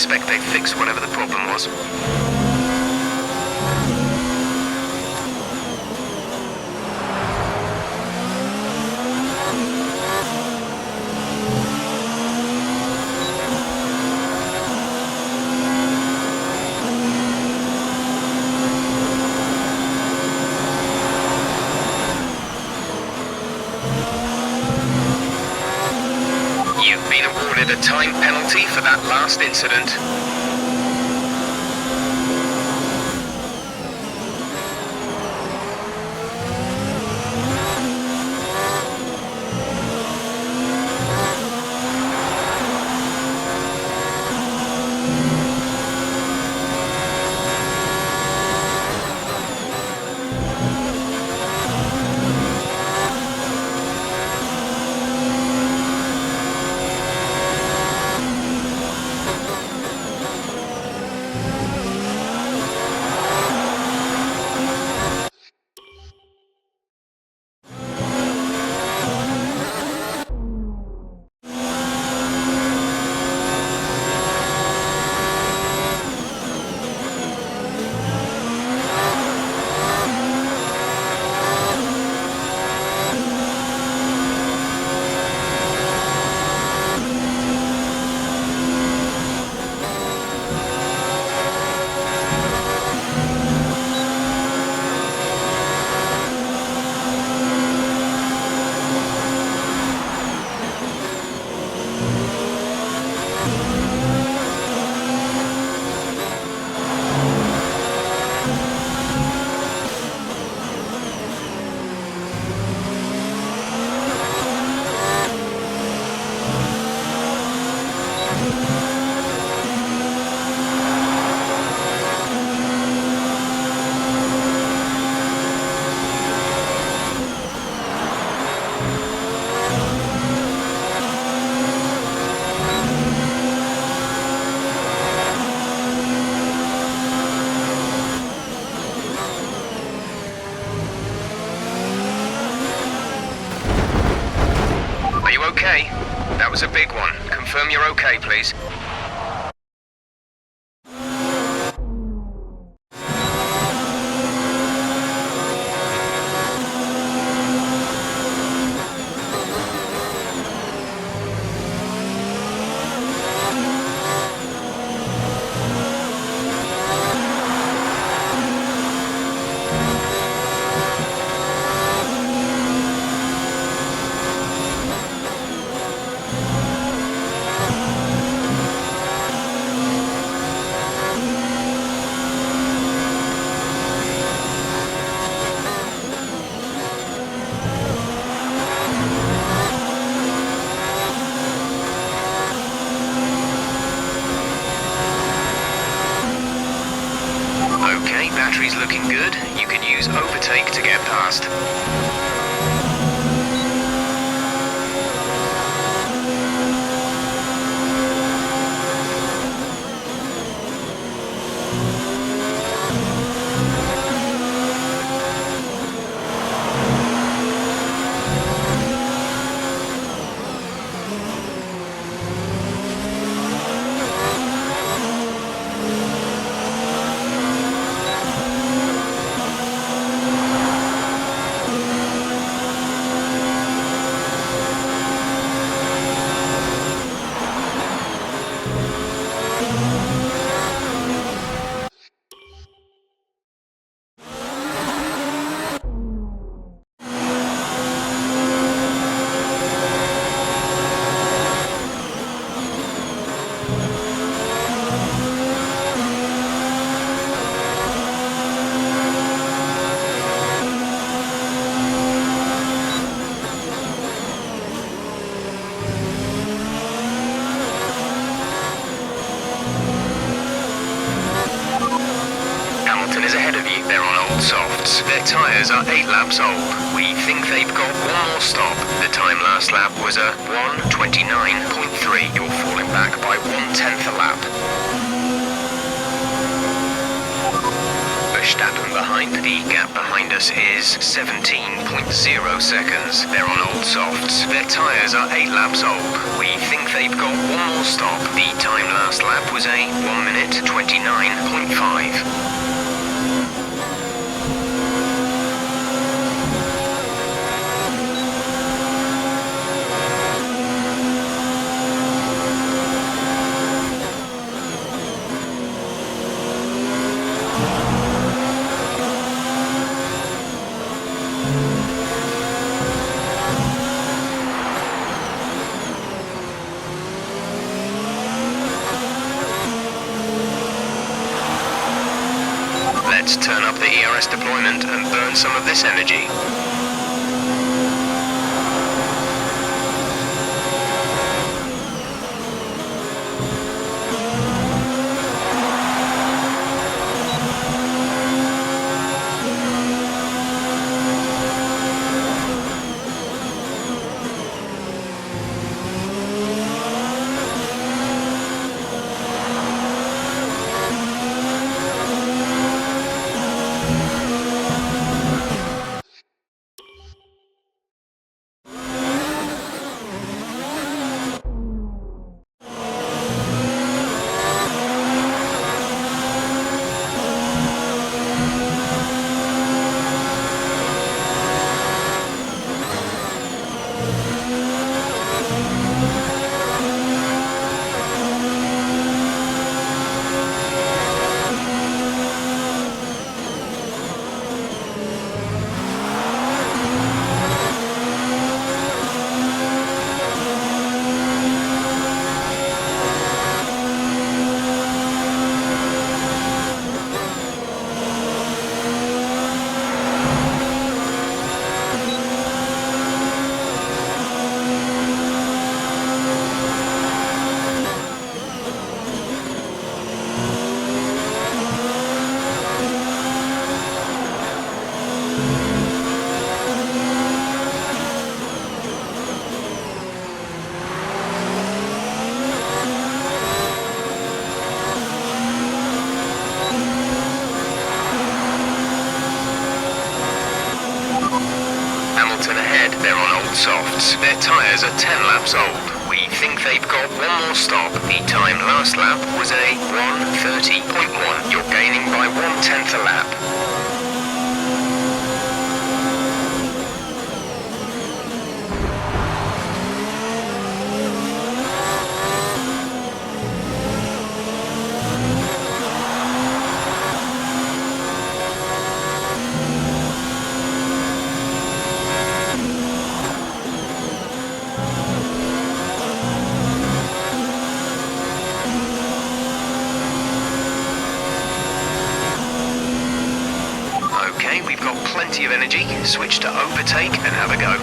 expect they'd fix whatever the problem was. You've been awarded a time penalty for that last incident. Are you okay? That was a big one. Confirm you're okay, please. Okay, battery's looking good. You can use overtake to get past. Is ahead of you. They're on old softs. Their tyres are 8 laps old. We think they've got one more stop. The time last lap was a 1:29.3. You're falling back by 1/10 a lap. Verstappen behind. The gap behind us is 17.0 seconds. They're on old softs. Their tyres are 8 laps old. We think they've got one more stop. The time last lap was a 1 minute 29.5. Let's turn up the ERS deployment and burn some of this energy. Ahead, they're on old softs. Their tyres are 10 laps old. We think they've got one more stop. The time last lap was a 1:30.1. You're gaining by 1/10 a lap. We've got plenty of energy. Switch to overtake and have a go.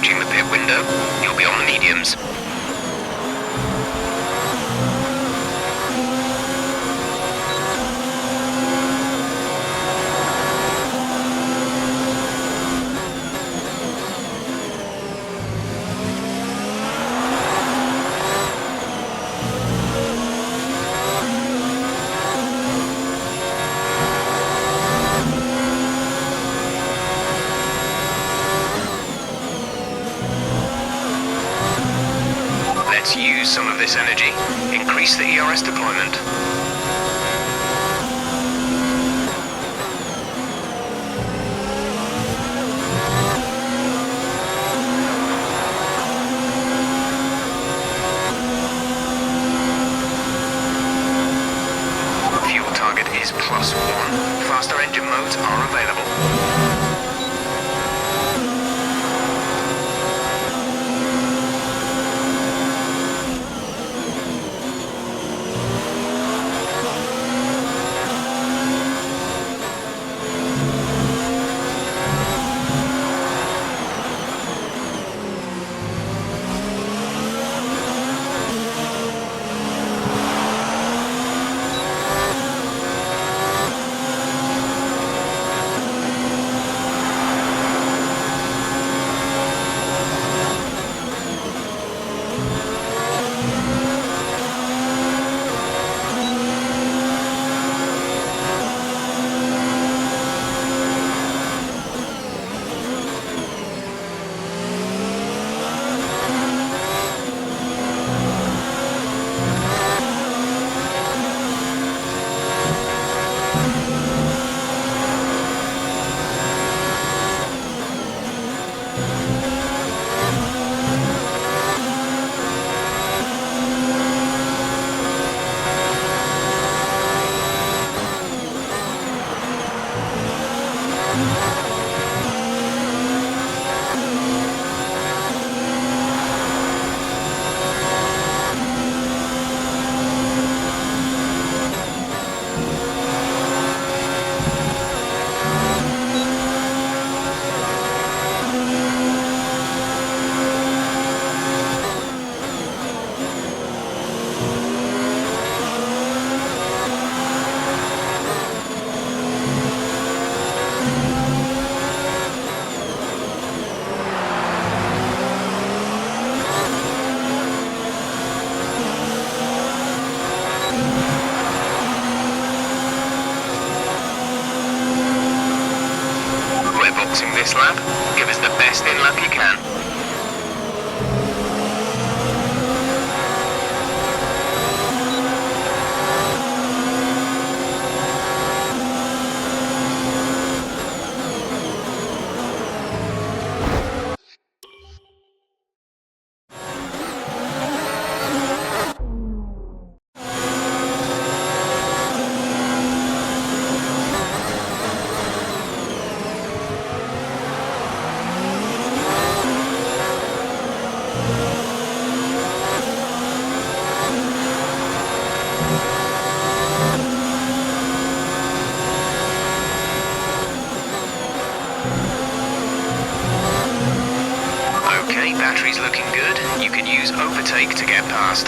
approaching the pit window. You'll be on the mediums. Let's use some of this energy. Increase the ERS deployment. Fuel target is +1. Faster engine modes are available. This lap, give us the best in lap you can. Battery's looking good. You can use overtake to get past.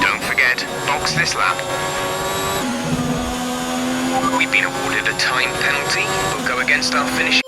Don't forget, box this lap. We've been awarded a time penalty. We'll go against our finish.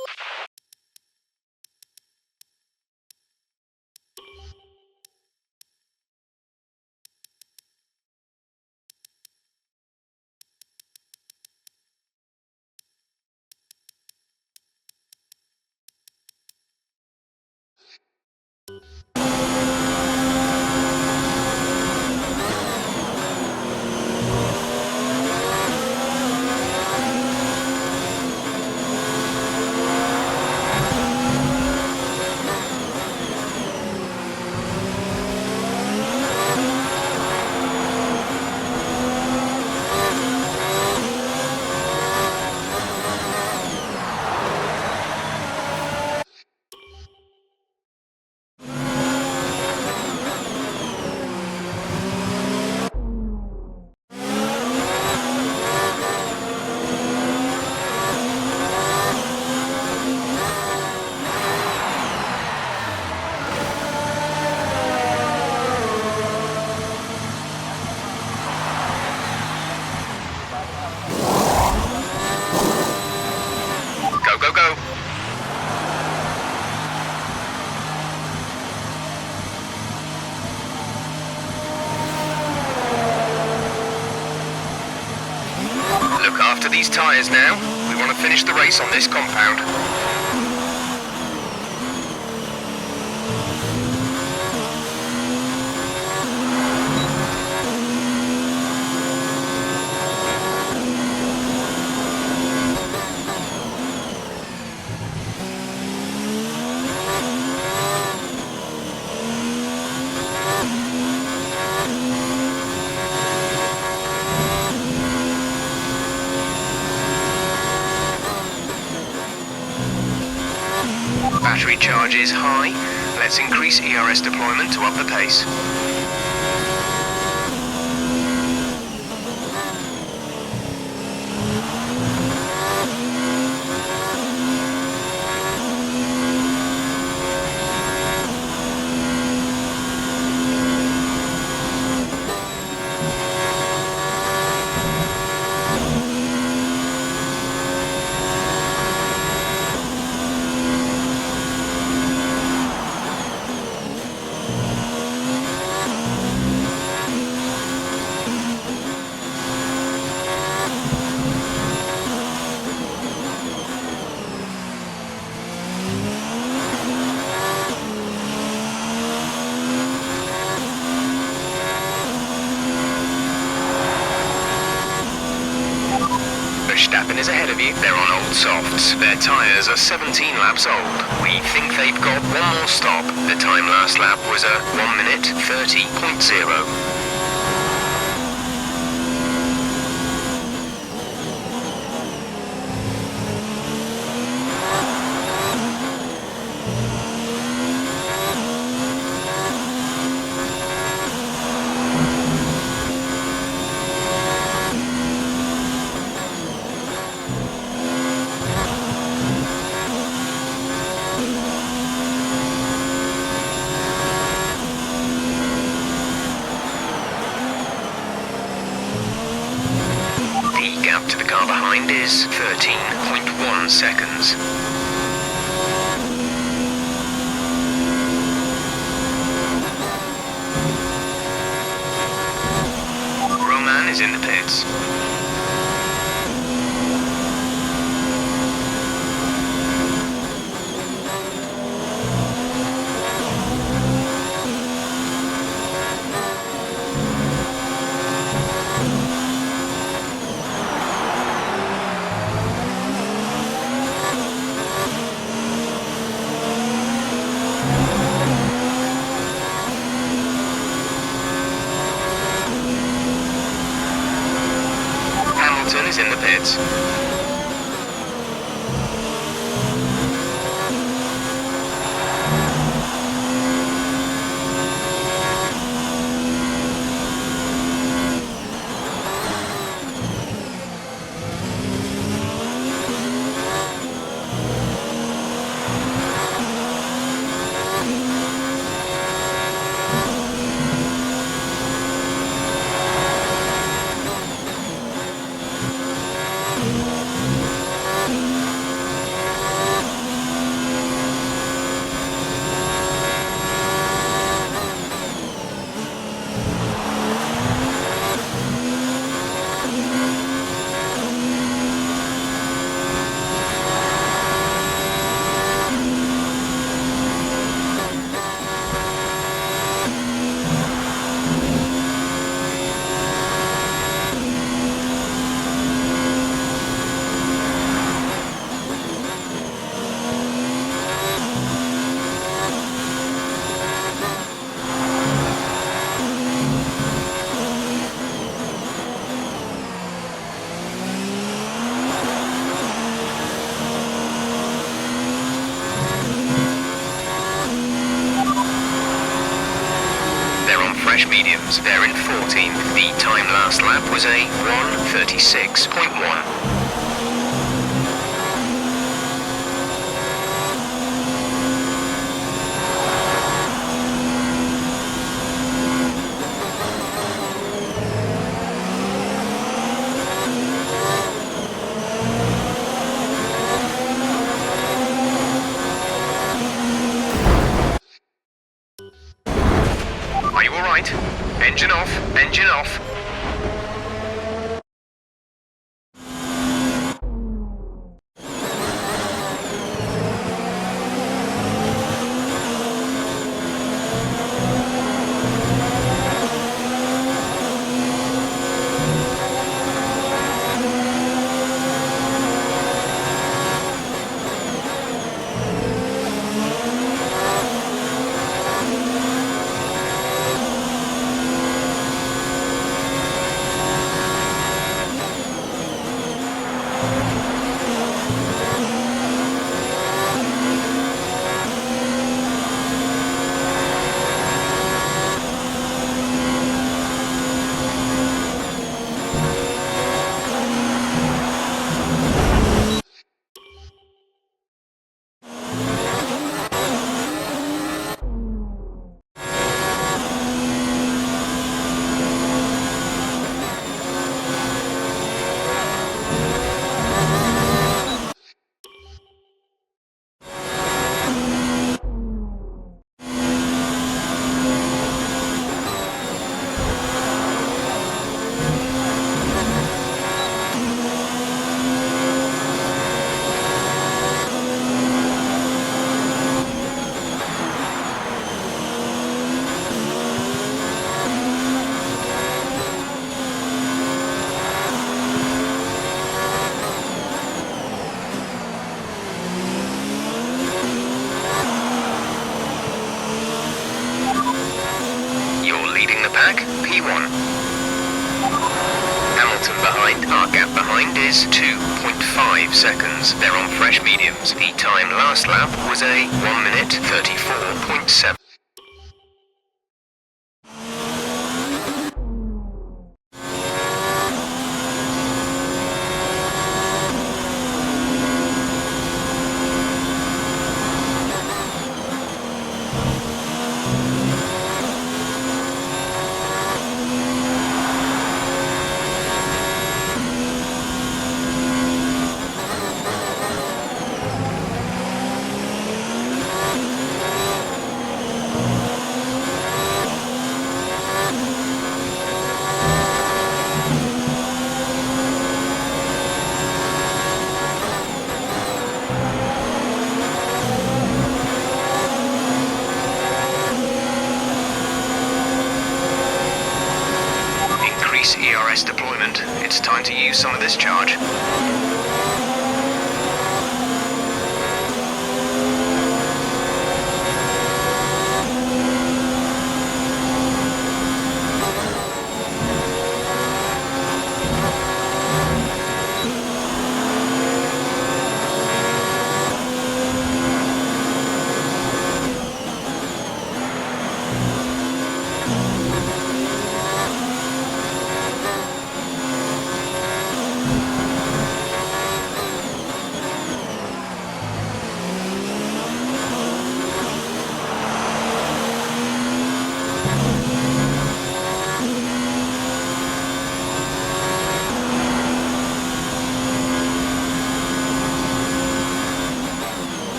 these tyres now. We want to finish the race on this compound. Battery charge is high. Let's increase ERS deployment to up the pace. Verstappen is ahead of you. They're on old softs. Their tyres are 17 laps old. We think they've got one more stop. The time last lap was a 1 minute 30.0. Gap to the car behind is 13.1 seconds. Roman is in the pits. Is in the pits. Fresh mediums, they're in 14th. The time last lap was a 1:36.1. Are you alright? Engine off, engine off. P1. Hamilton behind. Our gap behind is 2.5 seconds. They're on fresh mediums. The time last lap was a 1 minute 34.7. ERS deployment. It's time to use some of this charge.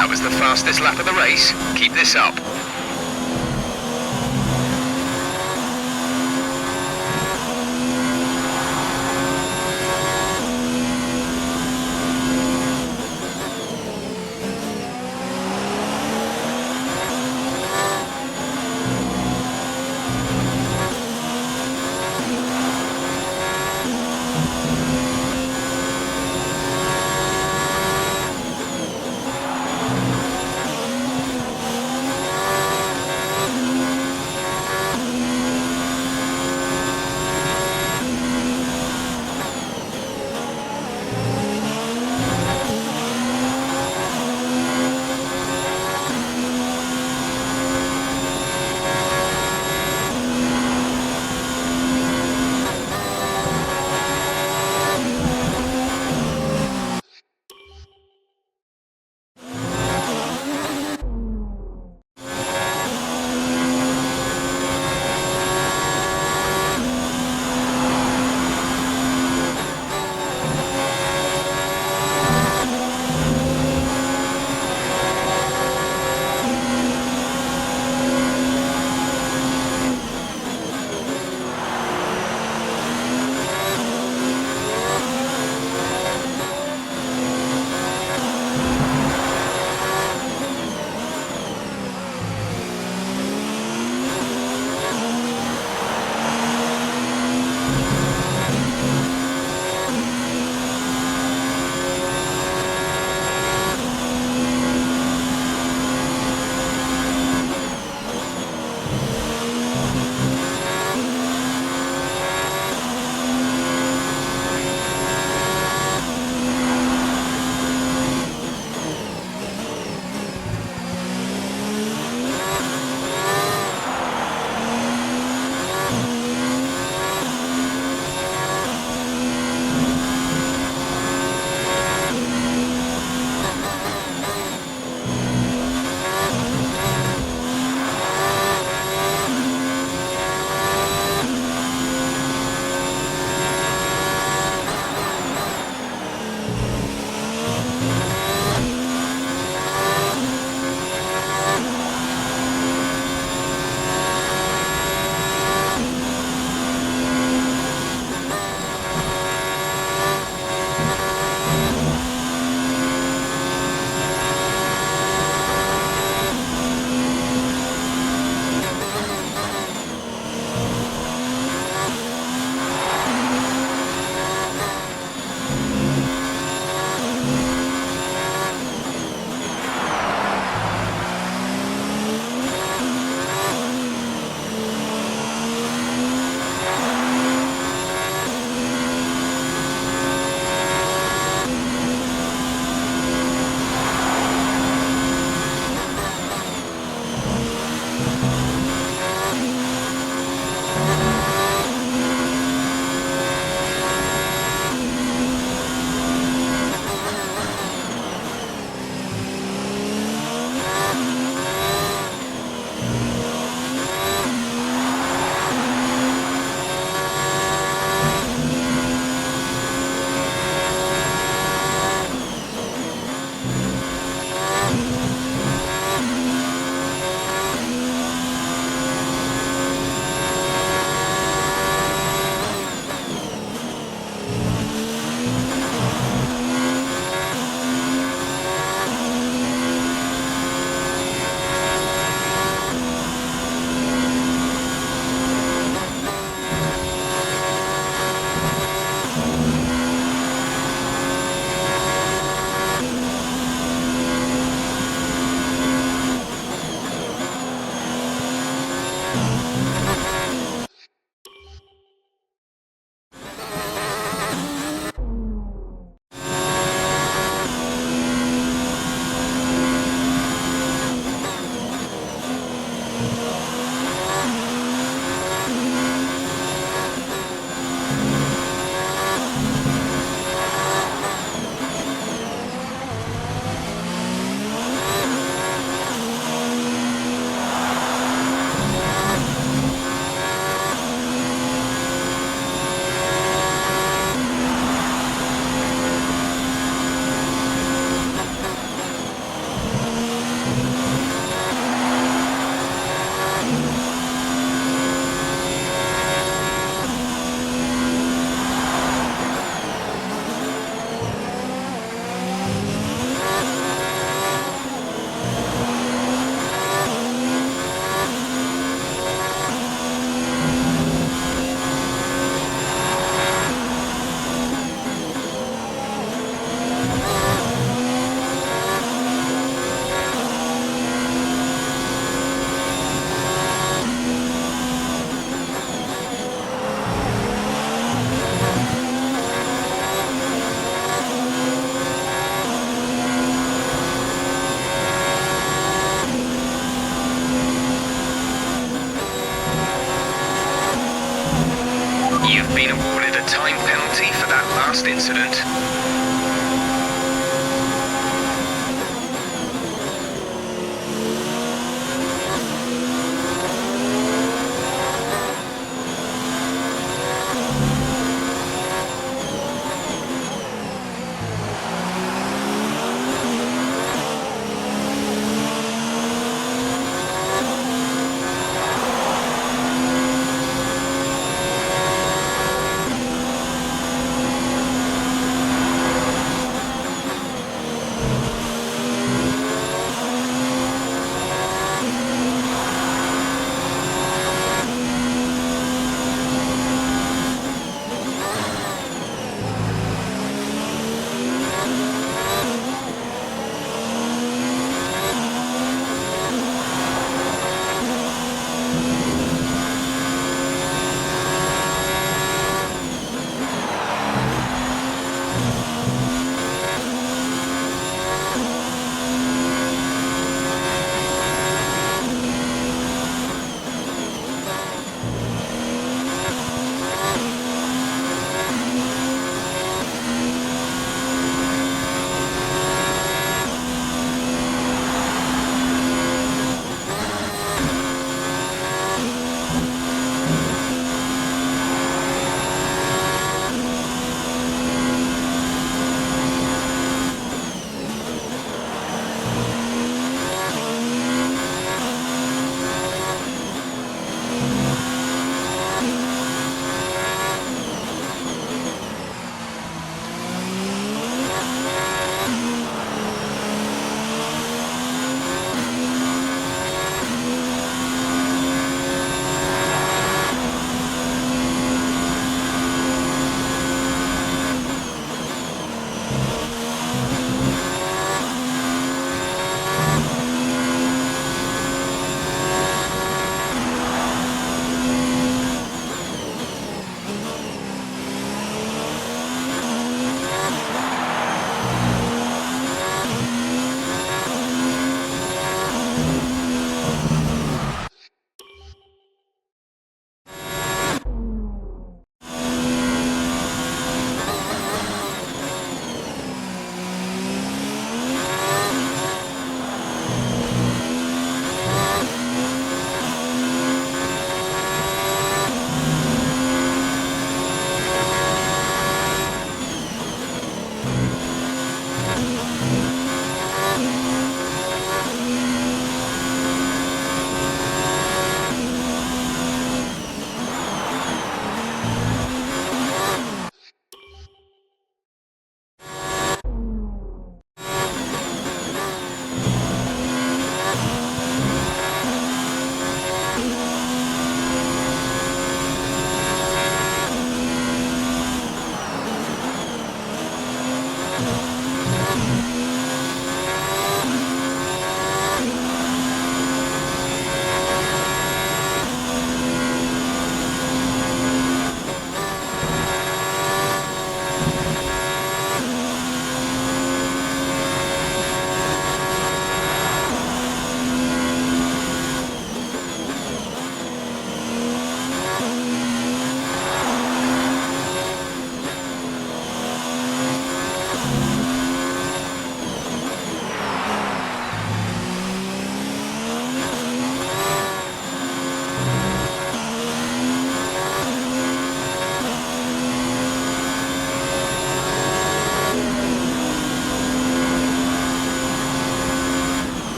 That was the fastest lap of the race. Keep this up. have been awarded a time penalty for that last incident.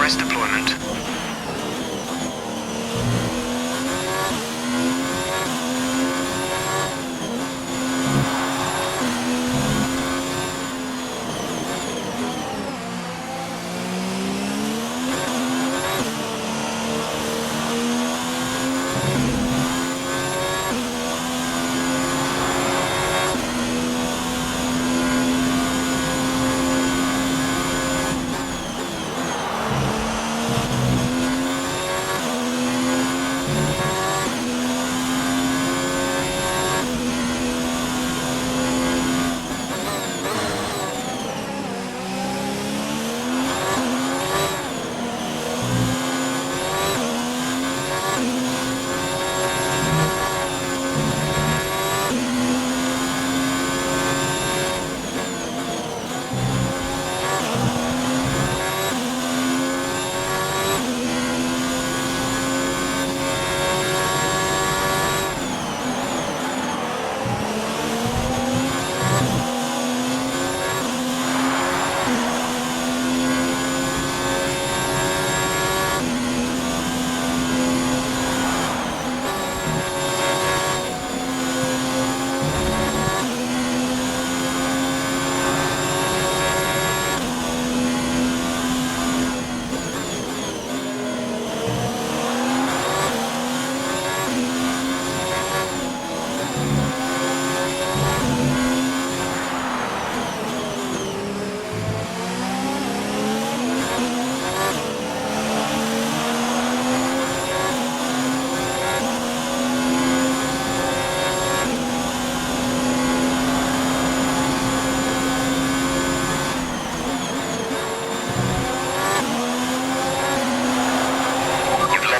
ERS deployment.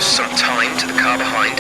Some time to the car behind.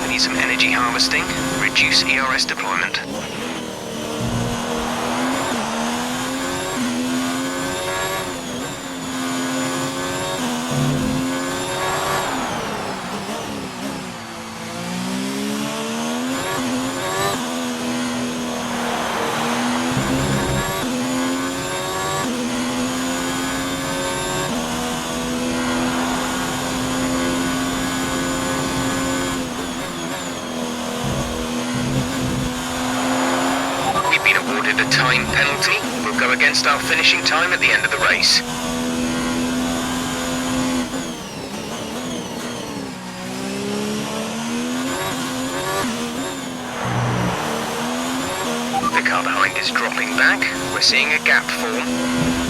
Need some energy harvesting, reduce ERS deployment. penalty will go against our finishing time at the end of the race. The car behind is dropping back. We're seeing a gap form.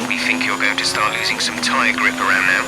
We think you're going to start losing some tyre grip around now.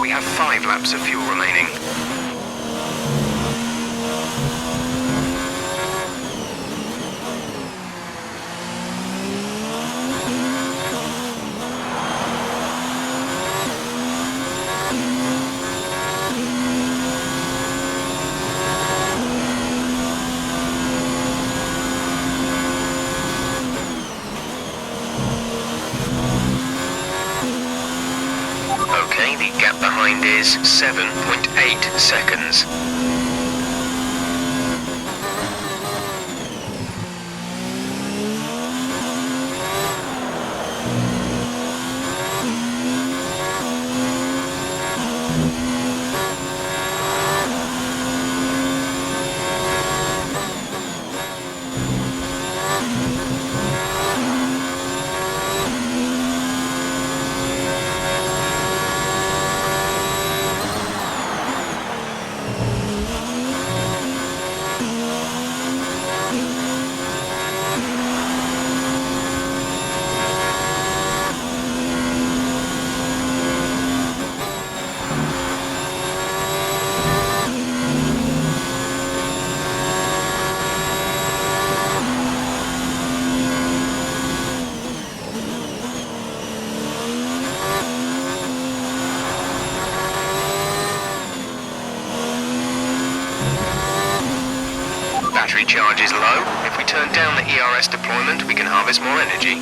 We have 5 laps of fuel remaining. The gap behind is 7.8 seconds. Battery charge is low. If we turn down the ERS deployment, we can harvest more energy.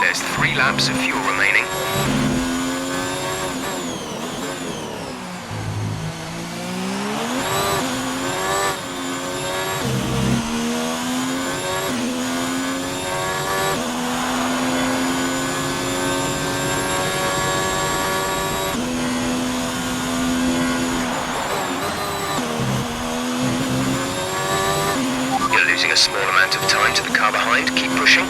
There's 3 laps of fuel remaining. You're losing a small amount of time to the car behind. Keep pushing.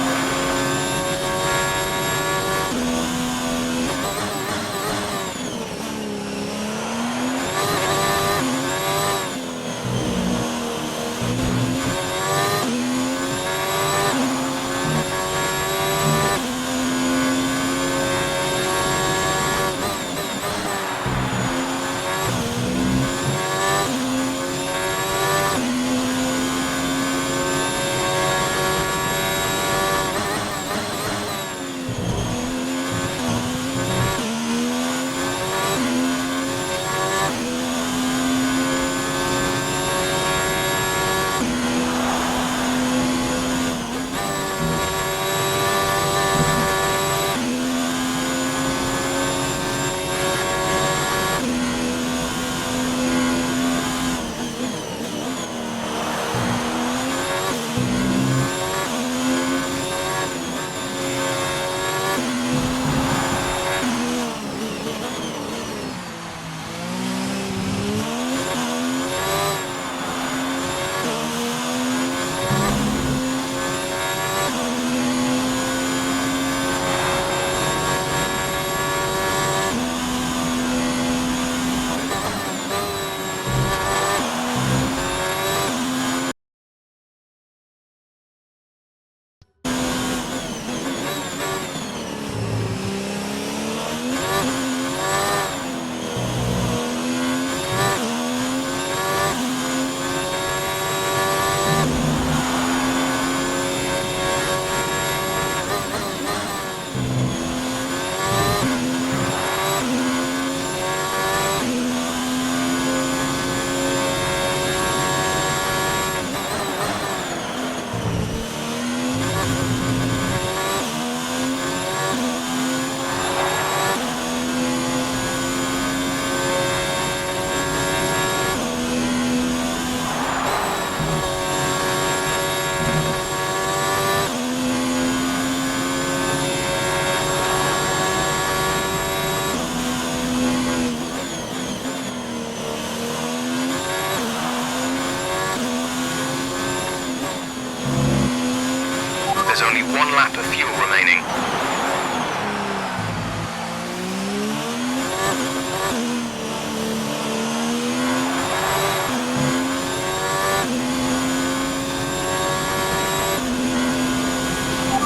1 lap of fuel remaining.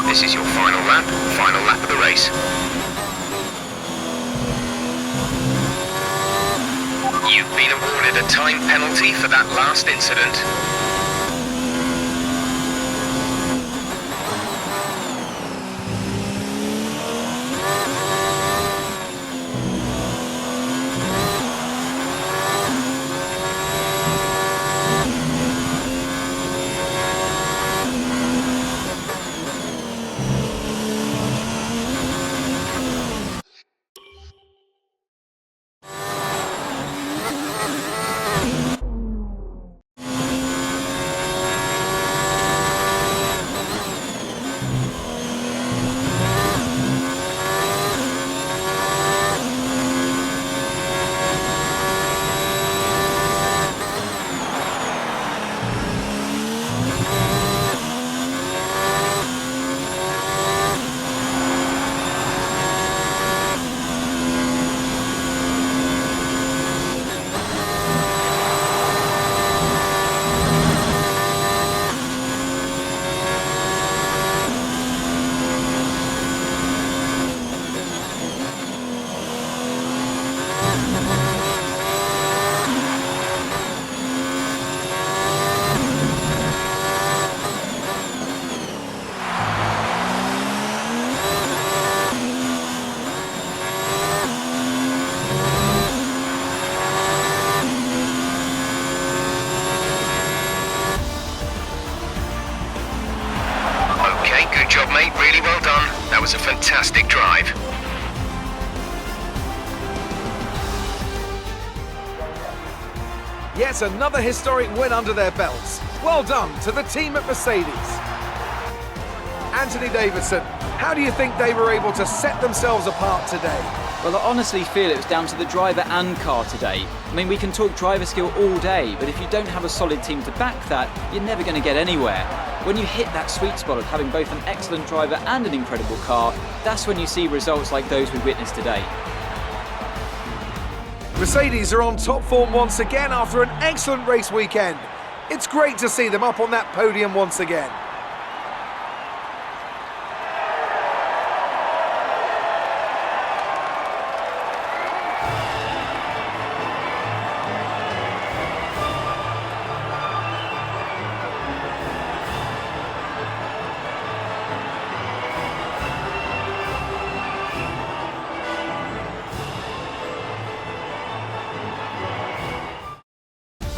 This is your final lap of the race. You've been awarded a time penalty for that last incident. Good job, mate. Really well done. That was a fantastic drive. Yet another historic win under their belts. Well done to the team at Mercedes. Anthony Davidson, how do you think they were able to set themselves apart today? Well, I honestly feel it was down to the driver and car today. I mean, we can talk driver skill all day, but if you don't have a solid team to back that, you're never going to get anywhere. When you hit that sweet spot of having both an excellent driver and an incredible car, that's when you see results like those we witnessed today. Mercedes are on top form once again after an excellent race weekend. It's great to see them up on that podium once again.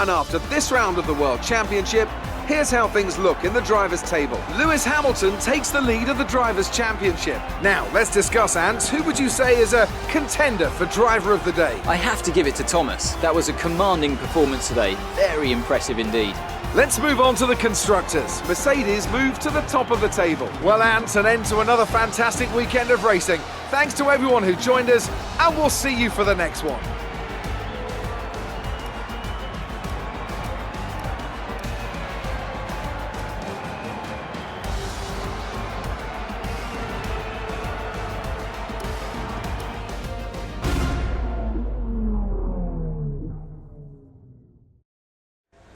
And after this round of the World Championship, here's how things look in the Drivers' Table. Lewis Hamilton takes the lead of the Drivers' Championship. Now, let's discuss, Ant. Who would you say is a contender for Driver of the Day? I have to give it to Thomas. That was a commanding performance today. Very impressive indeed. Let's move on to the Constructors. Mercedes move to the top of the table. Well, Ant, an end to another fantastic weekend of racing. Thanks to everyone who joined us, and we'll see you for the next one.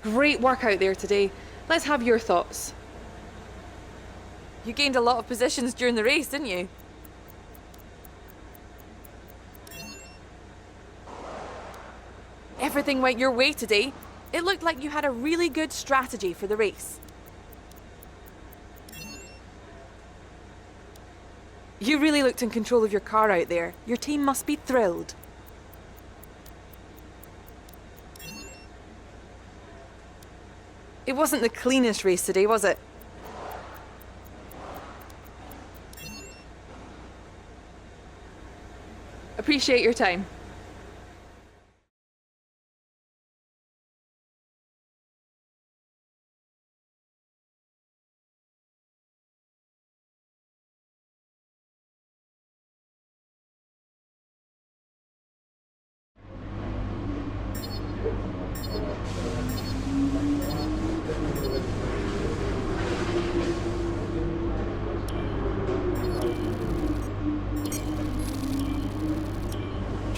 Great work out there today. Let's have your thoughts. You gained a lot of positions during the race, didn't you? Everything went your way today. It looked like you had a really good strategy for the race. You really looked in control of your car out there. Your team must be thrilled. It wasn't the cleanest race today, was it? Appreciate your time.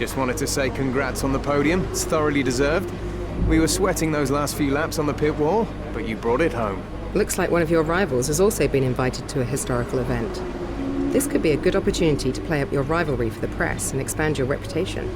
Just wanted to say congrats on the podium. It's thoroughly deserved. We were sweating those last few laps on the pit wall, but you brought it home. Looks like one of your rivals has also been invited to a historical event. This could be a good opportunity to play up your rivalry for the press and expand your reputation.